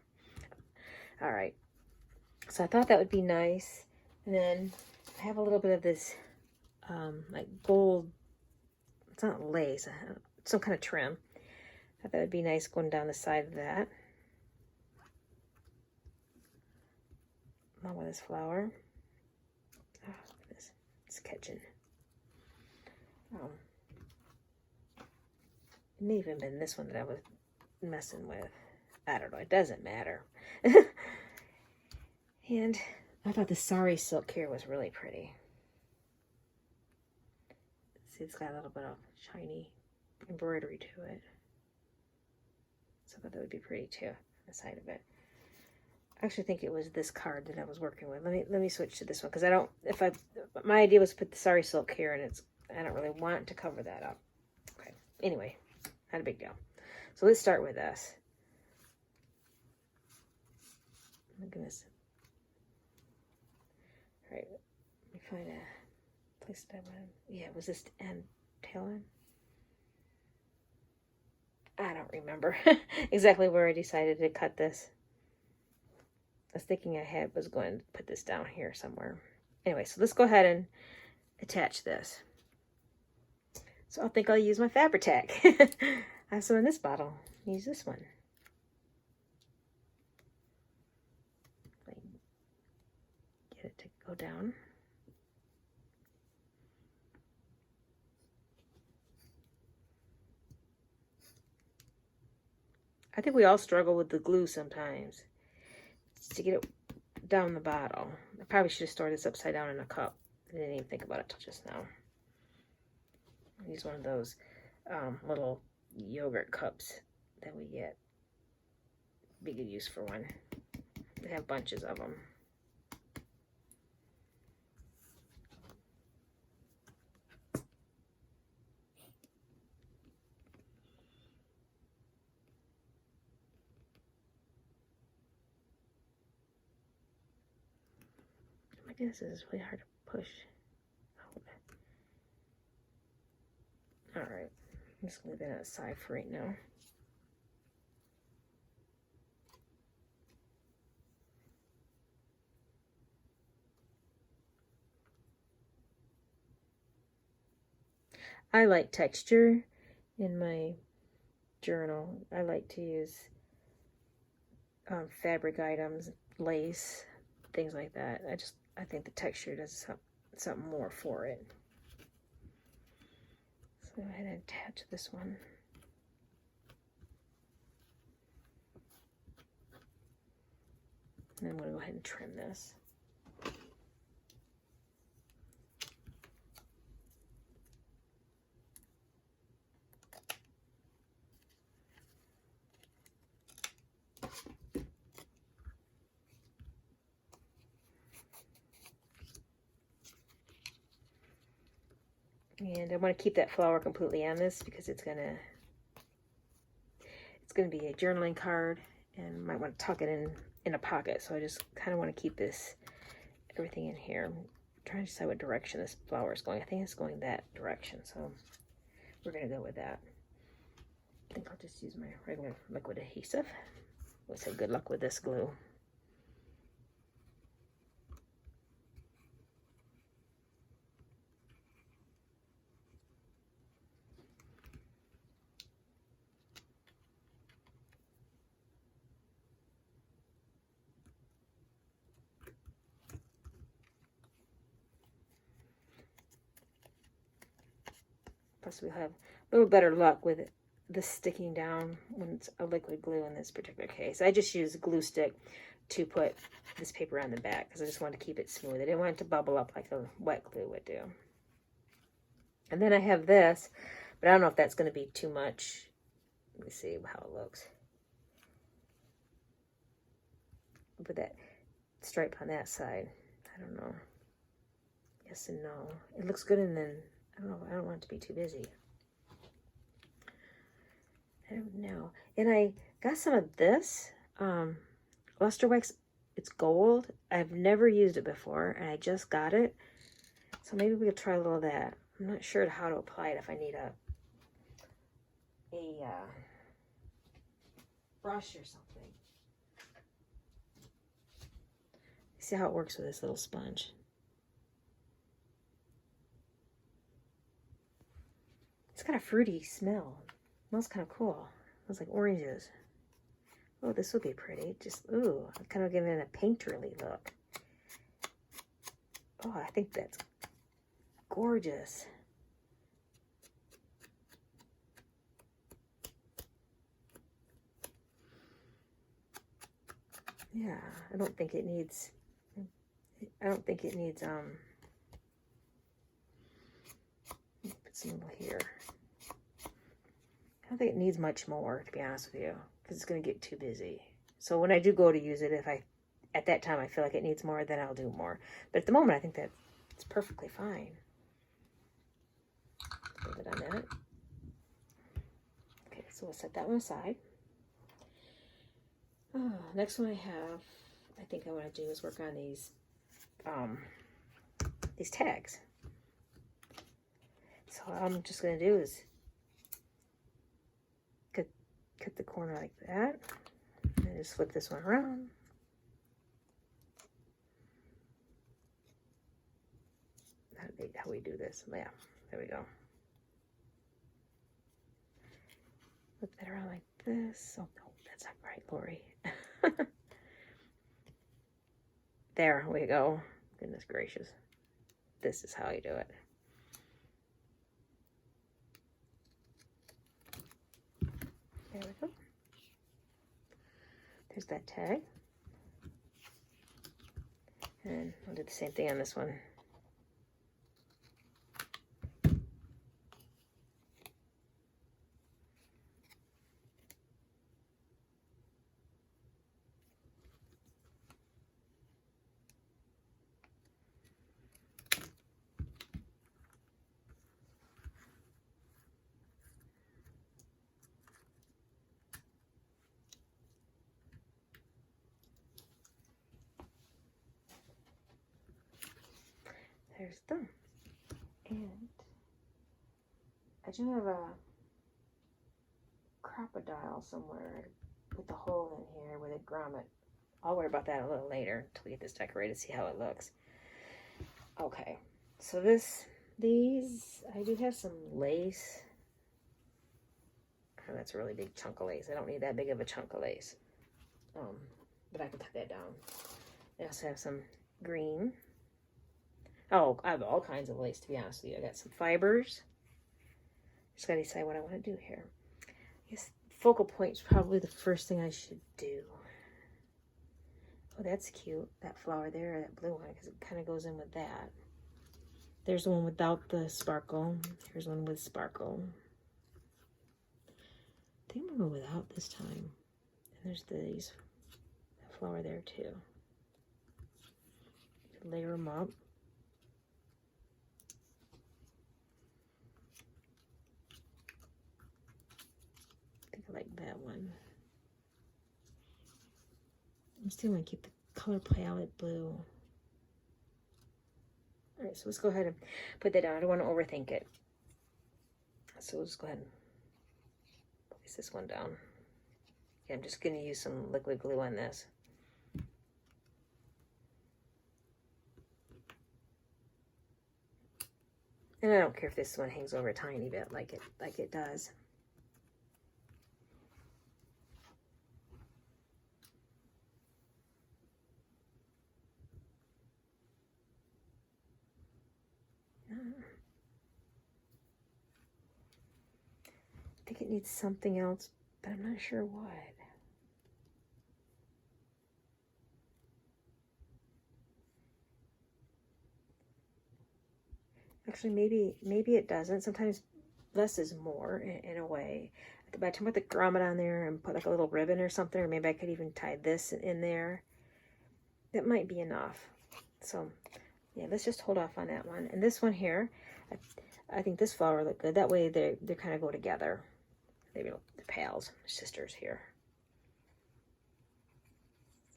All right. So I thought that would be nice. And then I have a little bit of this like gold, it's not lace, some kind of trim. I thought that would be nice going down the side of that. Along with this flower. Oh, look at this. It's catching. It may have even been this one that I was messing with. I don't know. It doesn't matter. And I thought the sari silk here was really pretty. See, it's got a little bit of shiny embroidery to it. So I thought that would be pretty too, on the side of it. I actually think it was this card that I was working with. Let me switch to this one, because my idea was to put the sari silk here, and I don't really want to cover that up. Okay. Anyway, not a big deal. So let's start with this. Oh my goodness. All right, let me find a place that I went. Yeah, was this end tail end? I don't remember exactly where I decided to cut this. I was thinking I was going to put this down here somewhere. Anyway, so let's go ahead and attach this. So I think I'll use my Fabri-Tac. I have some in this bottle. Use this one. Get it to go down. I think we all struggle with the glue sometimes. Just to get it down the bottle. I probably should have stored this upside down in a cup. I didn't even think about it till just now. Use one of those little yogurt cups that we get. Be good use for one. They have bunches of them. My goodness, this is really hard to push. Alright, I'm just going to leave that aside for right now. I like texture in my journal. I like to use fabric items, lace, things like that. I think the texture does something more for it. So go ahead and attach this one. And I'm going to go ahead and trim this. And I want to keep that flower completely on this because it's gonna be a journaling card, and might want to tuck it in a pocket. So I just kind of want to keep everything in here. I'm trying to decide what direction this flower is going. I think it's going that direction, so we're gonna go with that. I think I'll just use my regular liquid adhesive. I would say good luck with this glue. Plus we'll have a little better luck with this sticking down when it's a liquid glue in this particular case. I just use a glue stick to put this paper on the back because I just wanted to keep it smooth. I didn't want it to bubble up like a wet glue would do. And then I have this, but I don't know if that's going to be too much. Let me see how it looks. With that stripe on that side. I don't know. Yes and no. It looks good, and then I don't know. I don't want it to be too busy. I don't know. And I got some of this luster wax. It's gold. I've never used it before, and I just got it. So maybe we could try a little of that. I'm not sure how to apply it. If I need a brush or something. See how it works with this little sponge. It's got a fruity smell. It smells kind of cool. It smells like oranges. Oh, this would be pretty. Just, ooh, I'm kind of giving it a painterly look. Oh, I think that's gorgeous. Yeah, I don't think it needs put some little here. I don't think it needs much more, to be honest with you, because it's going to get too busy. So when I do go to use it, if at that time I feel like it needs more, then I'll do more. But at the moment, I think that it's perfectly fine. A little bit on that. Okay, so we'll set that one aside. Next one I think I want to do is work on these tags. So all I'm just going to do is cut the corner like that, and just flip this one around. How we do this? Yeah, there we go. Flip that around like this. Oh no, that's not right, Lori. There we go. Goodness gracious. This is how you do it. There we go. There's that tag. And I'll do the same thing on this one. There's them. And I do have a crocodile somewhere with a hole in here with a grommet. I'll worry about that a little later until we get this decorated, see how it looks. Okay, so these, I do have some lace. Oh, that's a really big chunk of lace. I don't need that big of a chunk of lace. But I can tuck that down. I also have some green. Oh, I have all kinds of lace, to be honest with you. I got some fibers. Just gotta decide what I want to do here. I guess focal point is probably the first thing I should do. Oh, that's cute. That flower there, that blue one, because it kind of goes in with that. There's the one without the sparkle. Here's one with sparkle. I think I'm gonna go without this time. And there's these. That flower there too. Layer them up. I like that one. I'm still going to keep the color palette blue. Alright, so let's go ahead and put that down. I don't want to overthink it. So let's go ahead and place this one down. Okay, I'm just going to use some liquid glue on this. And I don't care if this one hangs over a tiny bit like it does. I think it needs something else, but I'm not sure what. Actually, maybe it doesn't. Sometimes less is more in a way. By the time I put the grommet on there and put like a little ribbon or something, or maybe I could even tie this in there, that might be enough. So yeah, let's just hold off on that one. And this one here, I think this flower looked good. That way they kind of go together. Maybe they're pals, sisters here.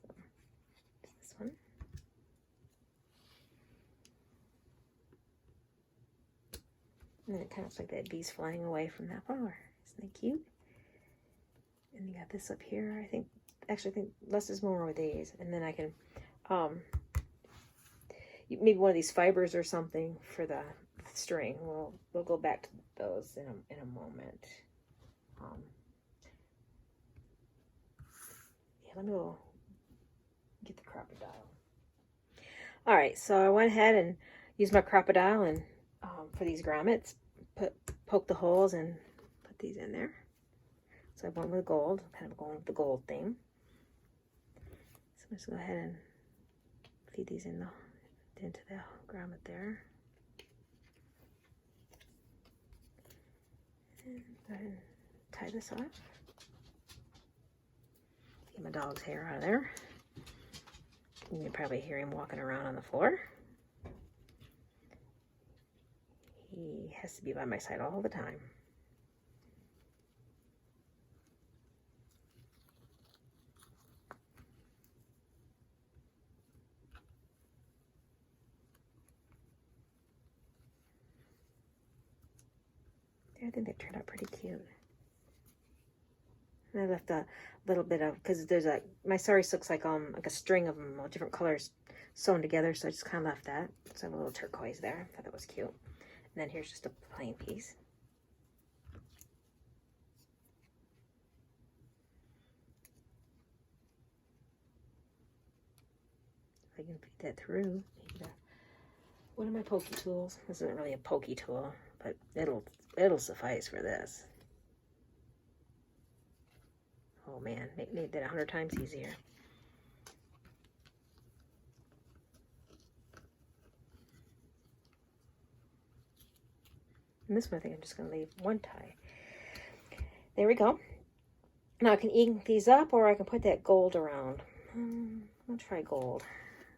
So, this one. And then it kind of looks like that bee's flying away from that flower. Isn't that cute? And you got this up here. I think less is more with these. And then I can, maybe one of these fibers or something for the string. We'll go back to those in a moment. Yeah, let me go get the crocodile. All right, so I went ahead and used my crocodile and for these grommets, poke the holes and put these in there. So I went with gold, kind of going with the gold theme. So I'm just go ahead and feed these into the grommet there. And go ahead and tie this off. Get my dog's hair out of there. You can probably hear him walking around on the floor. He has to be by my side all the time. I think they turned out pretty cute. And I left a little bit of, because there's my saris looks like a string of them, all different colors sewn together, so I just kind of left that. So I have a little turquoise there. I thought that was cute. And then here's just a plain piece. I can feed that through. Maybe one of my pokey tools. This isn't really a pokey tool, but it'll suffice for this. Oh man, made that 100 times easier. And this one I think I'm just going to leave one tie. There we go. Now I can ink these up, or I can put that gold around. I'll try gold.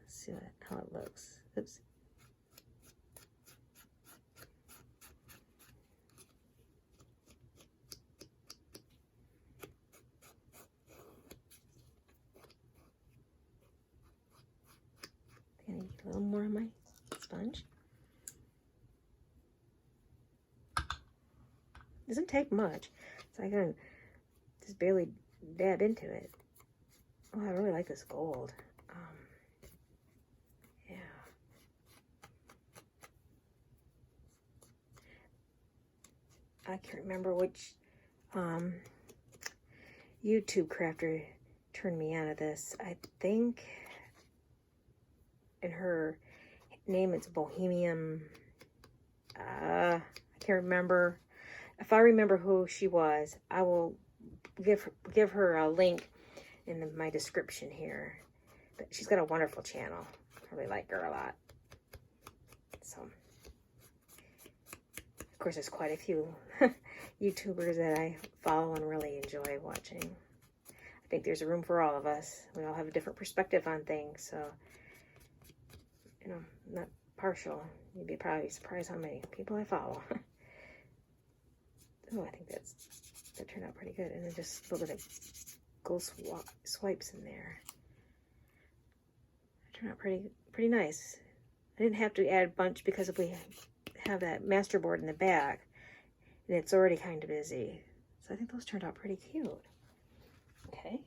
See how it looks. Oops. I need a little more on my sponge. Doesn't take much, so I can just barely dab into it. Oh, I really like this gold. Yeah. I can't remember which YouTube crafter turned me on to this. I think in her name it's Bohemian. I can't remember. If I remember who she was, I will give her a link in my description here. But she's got a wonderful channel. I really like her a lot. So, of course, there's quite a few YouTubers that I follow and really enjoy watching. I think there's a room for all of us. We all have a different perspective on things, so, you know, I'm not partial. You'd be probably surprised how many people I follow. Oh, I think that turned out pretty good. And then just a little bit of gold swipes in there. It turned out pretty nice. I didn't have to add a bunch because if we have that masterboard in the back, and it's already kind of busy. So I think those turned out pretty cute. Okay.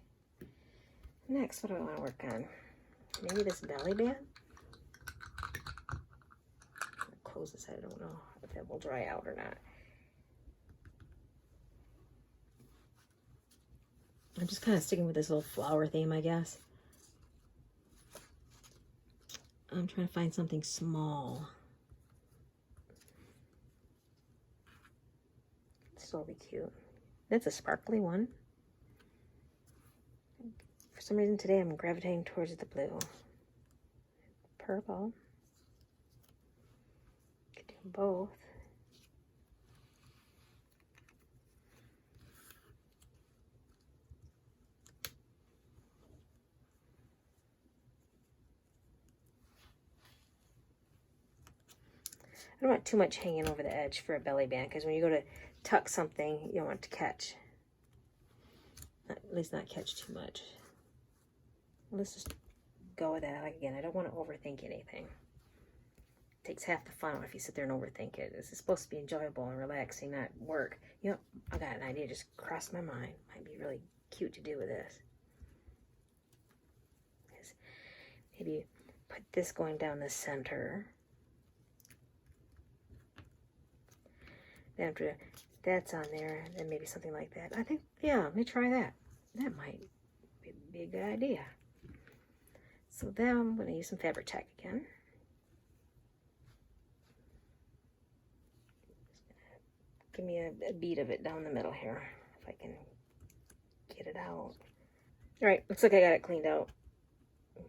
Next, what do I want to work on? Maybe this belly band? I'll close this. I don't know if that will dry out or not. I'm just kind of sticking with this little flower theme, I guess. I'm trying to find something small. This will be cute. That's a sparkly one. For some reason today I'm gravitating towards the blue. Purple. Could do both. I don't want too much hanging over the edge for a belly band, because when you go to tuck something, you don't want it to catch. At least not catch too much. Let's just go with that. Like, again, I don't want to overthink anything. It takes half the fun if you sit there and overthink it. This is supposed to be enjoyable and relaxing, not work. You know, I got an idea just crossed my mind. Might be really cute to do with this. Maybe put this going down the center. Then after that's on there, then maybe something like that. I think, yeah, let me try that. That might be a good idea. So then I'm going to use some fabric tack again. Give me a bead of it down the middle here, if I can get it out. All right, looks like I got it cleaned out. I'm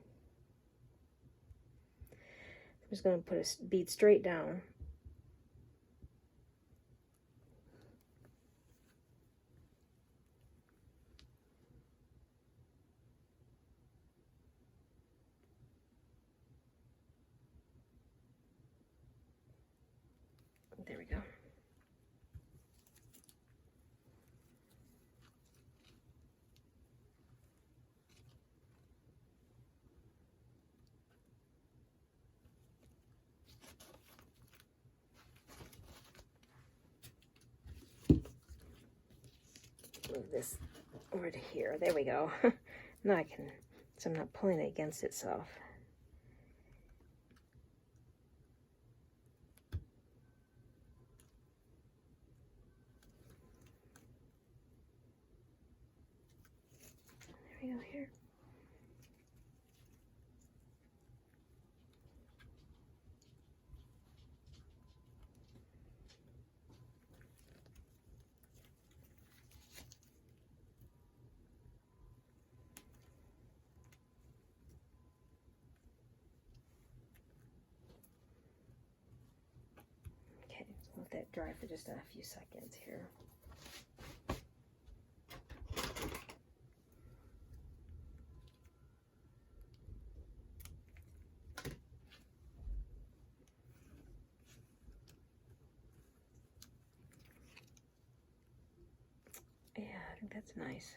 just going to put a bead straight down. There we go. Move this over to here. There we go. Now I can, so I'm not pulling it against itself. There we go here. that dry for just a few seconds here. Yeah, I think that's nice.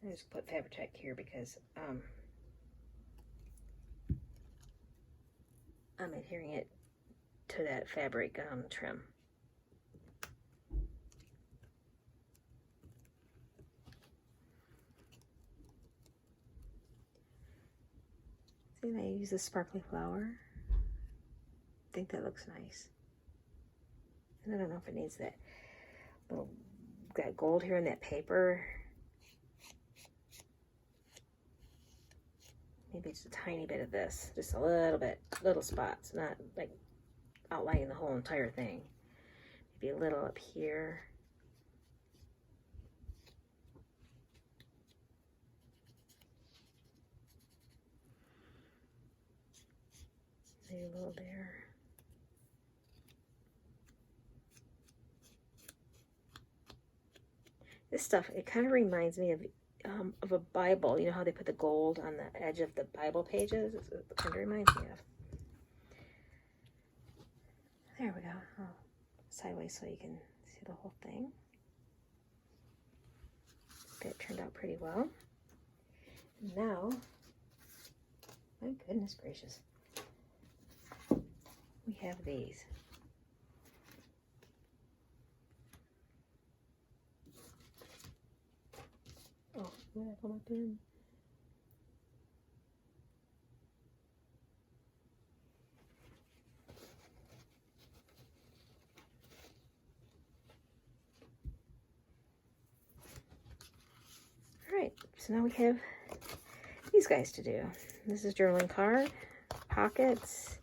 I just put Fabri-Tac here because I'm adhering it to that fabric trim. See, I use this sparkly flower. I think that looks nice. And I don't know if it needs that little, that gold here in that paper. Maybe just a tiny bit of this, just a little bit, little spots, not like outlining the whole entire thing. Maybe a little up here. Maybe a little there. This stuff, it kind of reminds me of a Bible. You know how they put the gold on the edge of the Bible pages? It kind of reminds me of. There we go. Oh, sideways so you can see the whole thing. That turned out pretty well. And now, my goodness gracious, we have these. Oh, where did I put my pen? Alright, so now we have these guys to do. This is journaling card, pockets,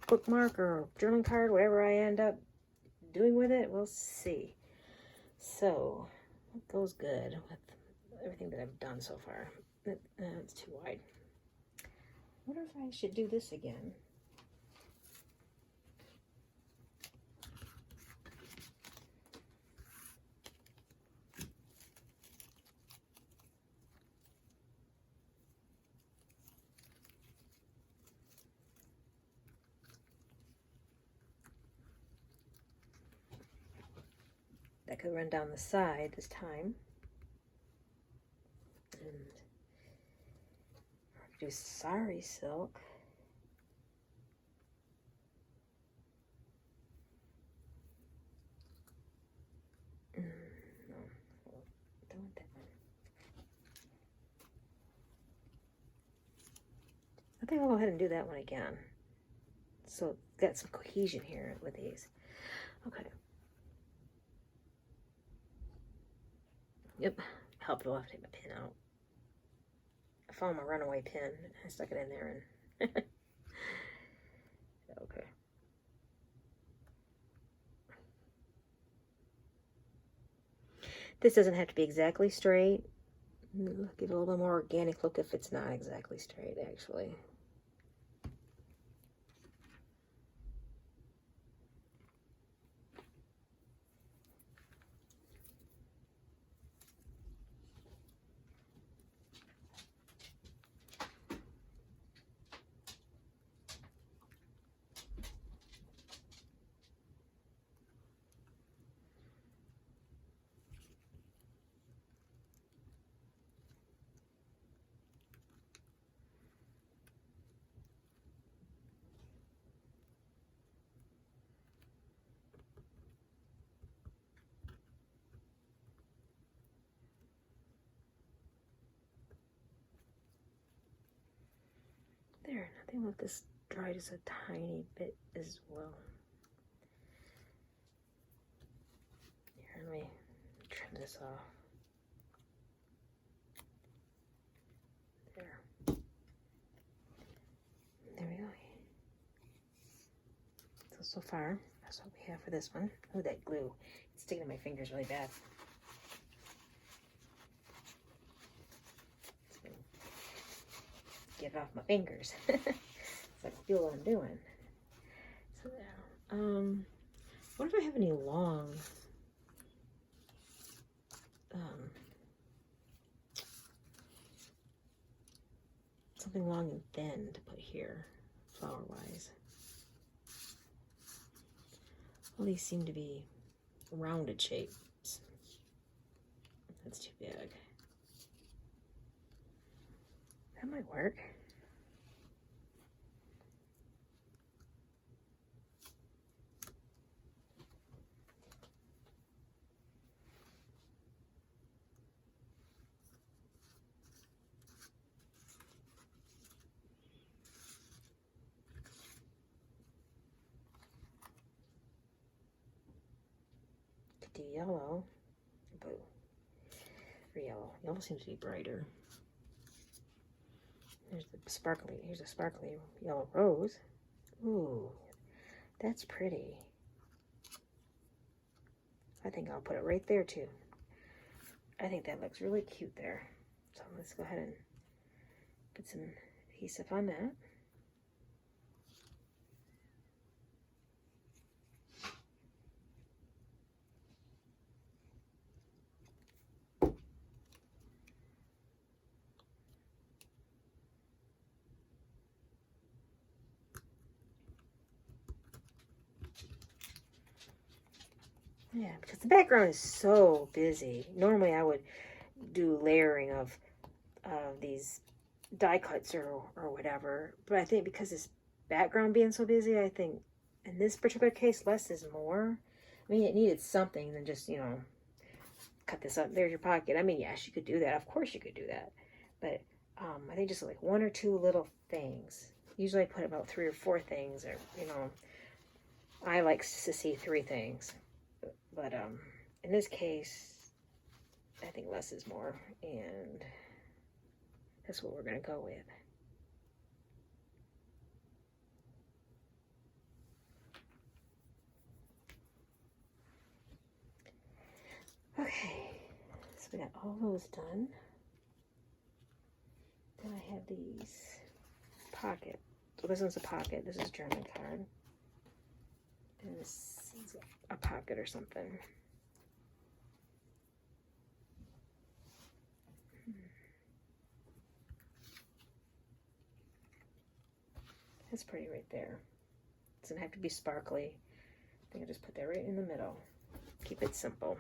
bookmark or journaling card, whatever I end up doing with it, we'll see. So, what goes good with everything that I've done so far? It's too wide. I wonder if I should do this again. That could run down the side this time. And do sari silk. No, don't want that one. I think I'll go ahead and do that one again. So got some cohesion here with these. Okay. Yep, helpful. I'll have to take my pin out. I found my runaway pin. I stuck it in there and okay. This doesn't have to be exactly straight. Give it a little bit more organic look if it's not exactly straight, actually. There, I think I'll let this dry just a tiny bit as well. Here, let me trim this off. There. There we go. So far, that's what we have for this one. Oh, that glue. It's sticking to my fingers really bad. Get it off my fingers. So I can feel what I'm doing. So there. What if I have any long, something long and thin to put here, flower-wise. All these seem to be rounded shapes. That's too big. That might work. Could do yellow, blue, or yellow. Yellow seems to be brighter. Here's a sparkly yellow rose. Ooh, that's pretty. I think I'll put it right there too. I think that looks really cute there. So let's go ahead and put some adhesive on that. Yeah, because the background is so busy. Normally I would do layering of these die cuts or whatever. But I think because this background being so busy, I think in this particular case, less is more. I mean, it needed something than just, you know, cut this up. There's your pocket. I mean, yes, you could do that. Of course you could do that. But I think just like one or two little things. Usually I put about 3 or 4 things, or, you know, I like to see 3 things. But in this case, I think less is more, and that's what we're going to go with. Okay, so we got all those done. Then I have these pocket. So this one's a pocket. This is German card. And this is a pocket or something. That's pretty right there. It doesn't have to be sparkly. I think I just put that right in the middle. Keep it simple.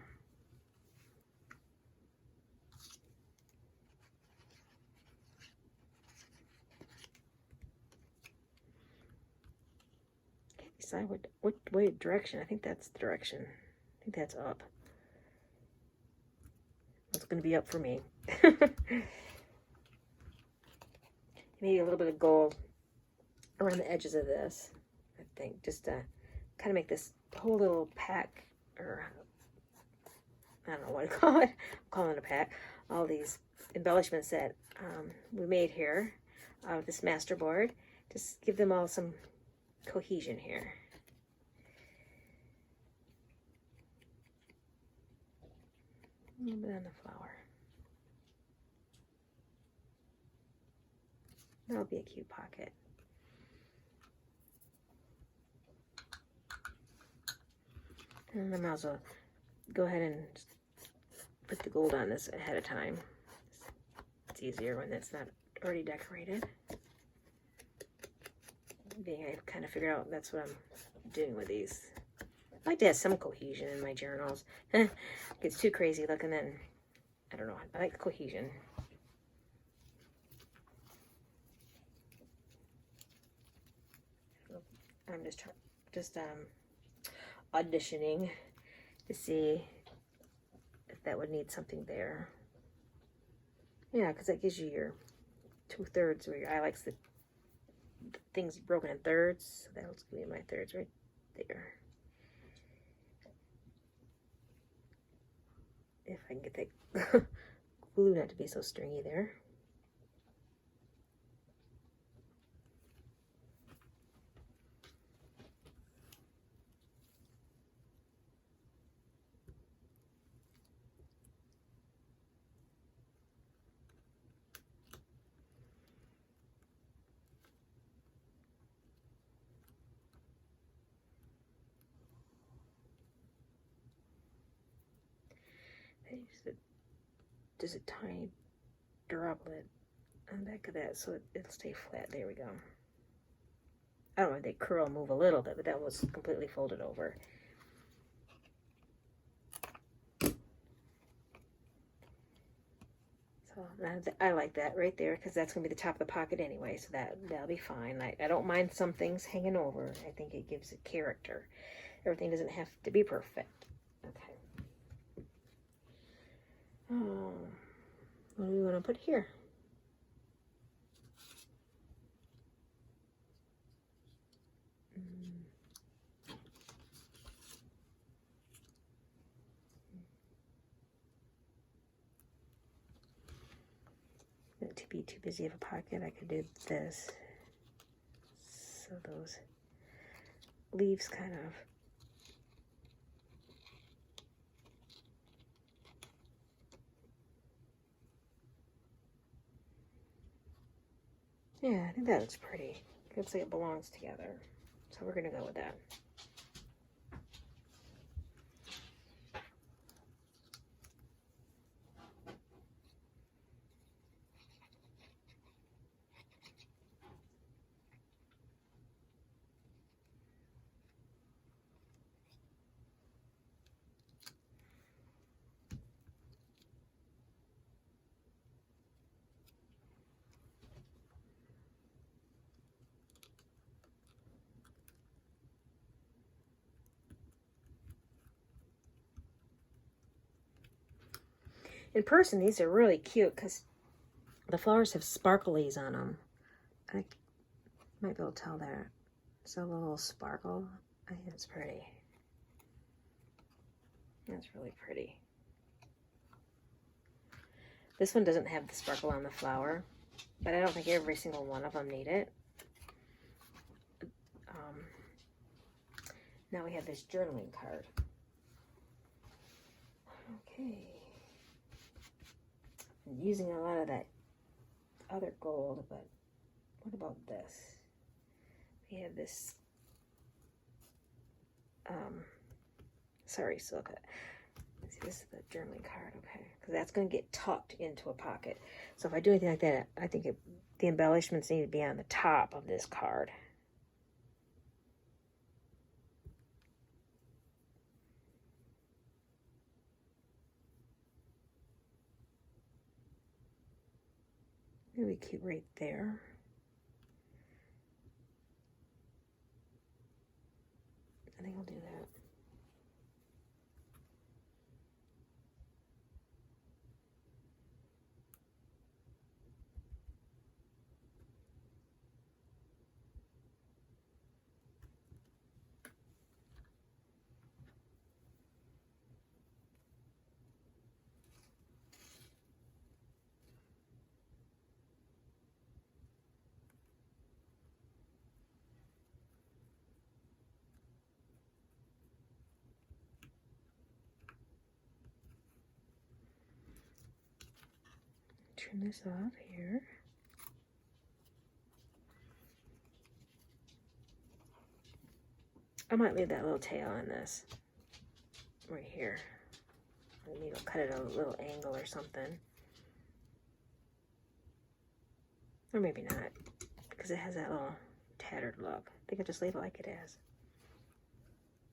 Can't decide what way direction. I think that's the direction. I think that's up. It's going to be up for me. Maybe a little bit of gold around the edges of this, I think, just to kind of make this whole little pack, or I don't know what to call it. I'm calling it a pack. All these embellishments that we made here of this master board. Just give them all some cohesion here. A little bit on the flower. That'll be a cute pocket. And I might as well go ahead and put the gold on this ahead of time. It's easier when it's not already decorated. Being I kind of figure out that's what I'm doing with these. I like to have some cohesion in my journals. It gets too crazy looking, then I don't know. I like the cohesion. I'm just auditioning to see if that would need something there. Yeah, because that gives you your 2/3 where I like the things broken in thirds. So that'll give me my thirds right there. If I can get that glue not to be so stringy there. Just a tiny droplet on the back of that so it'll stay flat. There we go. I don't know if they curl and move a little bit, but that was completely folded over. So I like that right there because that's going to be the top of the pocket anyway, so that'll be fine. I don't mind some things hanging over. I think it gives it character. Everything doesn't have to be perfect. Okay. Oh, what do we want to put here? To be too busy of a pocket, I could do this. So those leaves kind of yeah, I think that looks pretty. It looks like it belongs together. So we're gonna go with that. In person, these are really cute because the flowers have sparklies on them. I might be able to tell there. It's a little sparkle. I think it's pretty. That's really pretty. This one doesn't have the sparkle on the flower, but I don't think every single one of them need it. Now we have this journaling card. Okay. I'm using a lot of that other gold, but what about this? We have this, sorry, silk. See, this is the journaling card, okay? Because that's going to get tucked into a pocket. So if I do anything like that, I think the embellishments need to be on the top of this card. Really cute right there. I think I'll do that. Turn this off here. I might leave that little tail on this right here. Maybe I'll cut it at a little angle or something. Or maybe not, because it has that little tattered look. I think I'll just leave it like it is.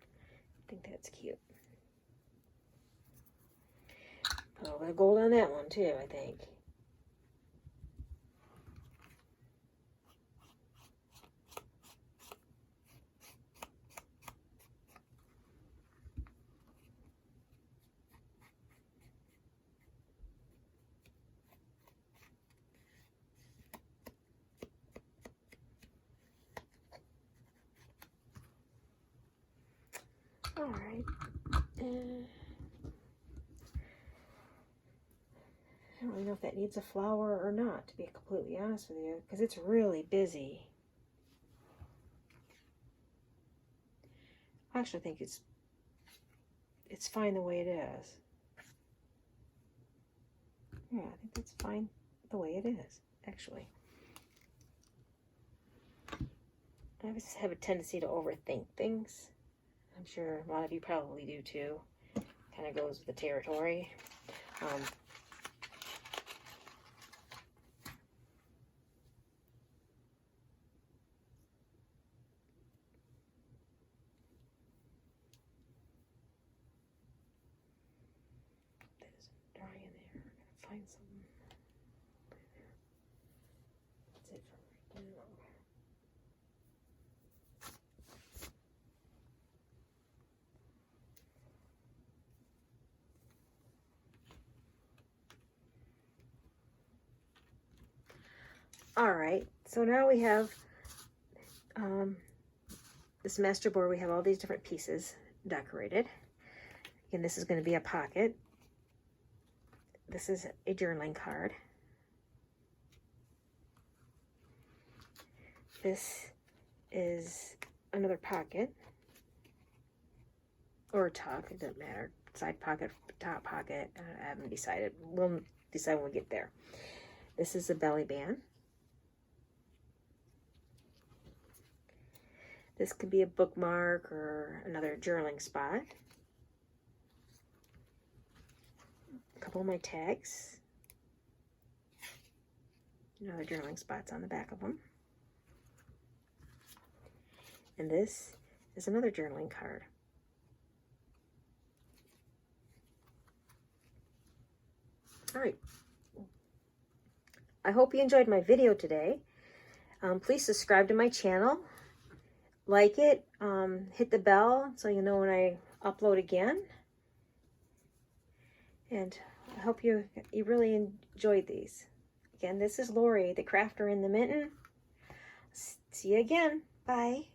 I think that's cute. Put a little bit of gold on that one too, I think. All right. I don't really know if that needs a flower or not, to be completely honest with you, because it's really busy. I actually think it's fine the way it is. Yeah, I think that's fine the way it is, actually. I just have a tendency to overthink things. I'm sure a lot of you probably do too. Kind of goes with the territory. There's dry in there. I'm gonna find some. That's it for right now. All right, so now we have this master board. We have all these different pieces decorated. And this is going to be a pocket. This is a journaling card. This is another pocket, or a tuck, it doesn't matter. Side pocket, top pocket, I haven't decided. We'll decide when we get there. This is a belly band. This could be a bookmark or another journaling spot. A couple of my tags. Another journaling spots on the back of them. And this is another journaling card. All right. I hope you enjoyed my video today. Please subscribe to my channel. Like it, hit the bell so you know when I upload again. And I hope you really enjoyed these. Again, this is Lori, the crafter in the mitten. See you again. Bye.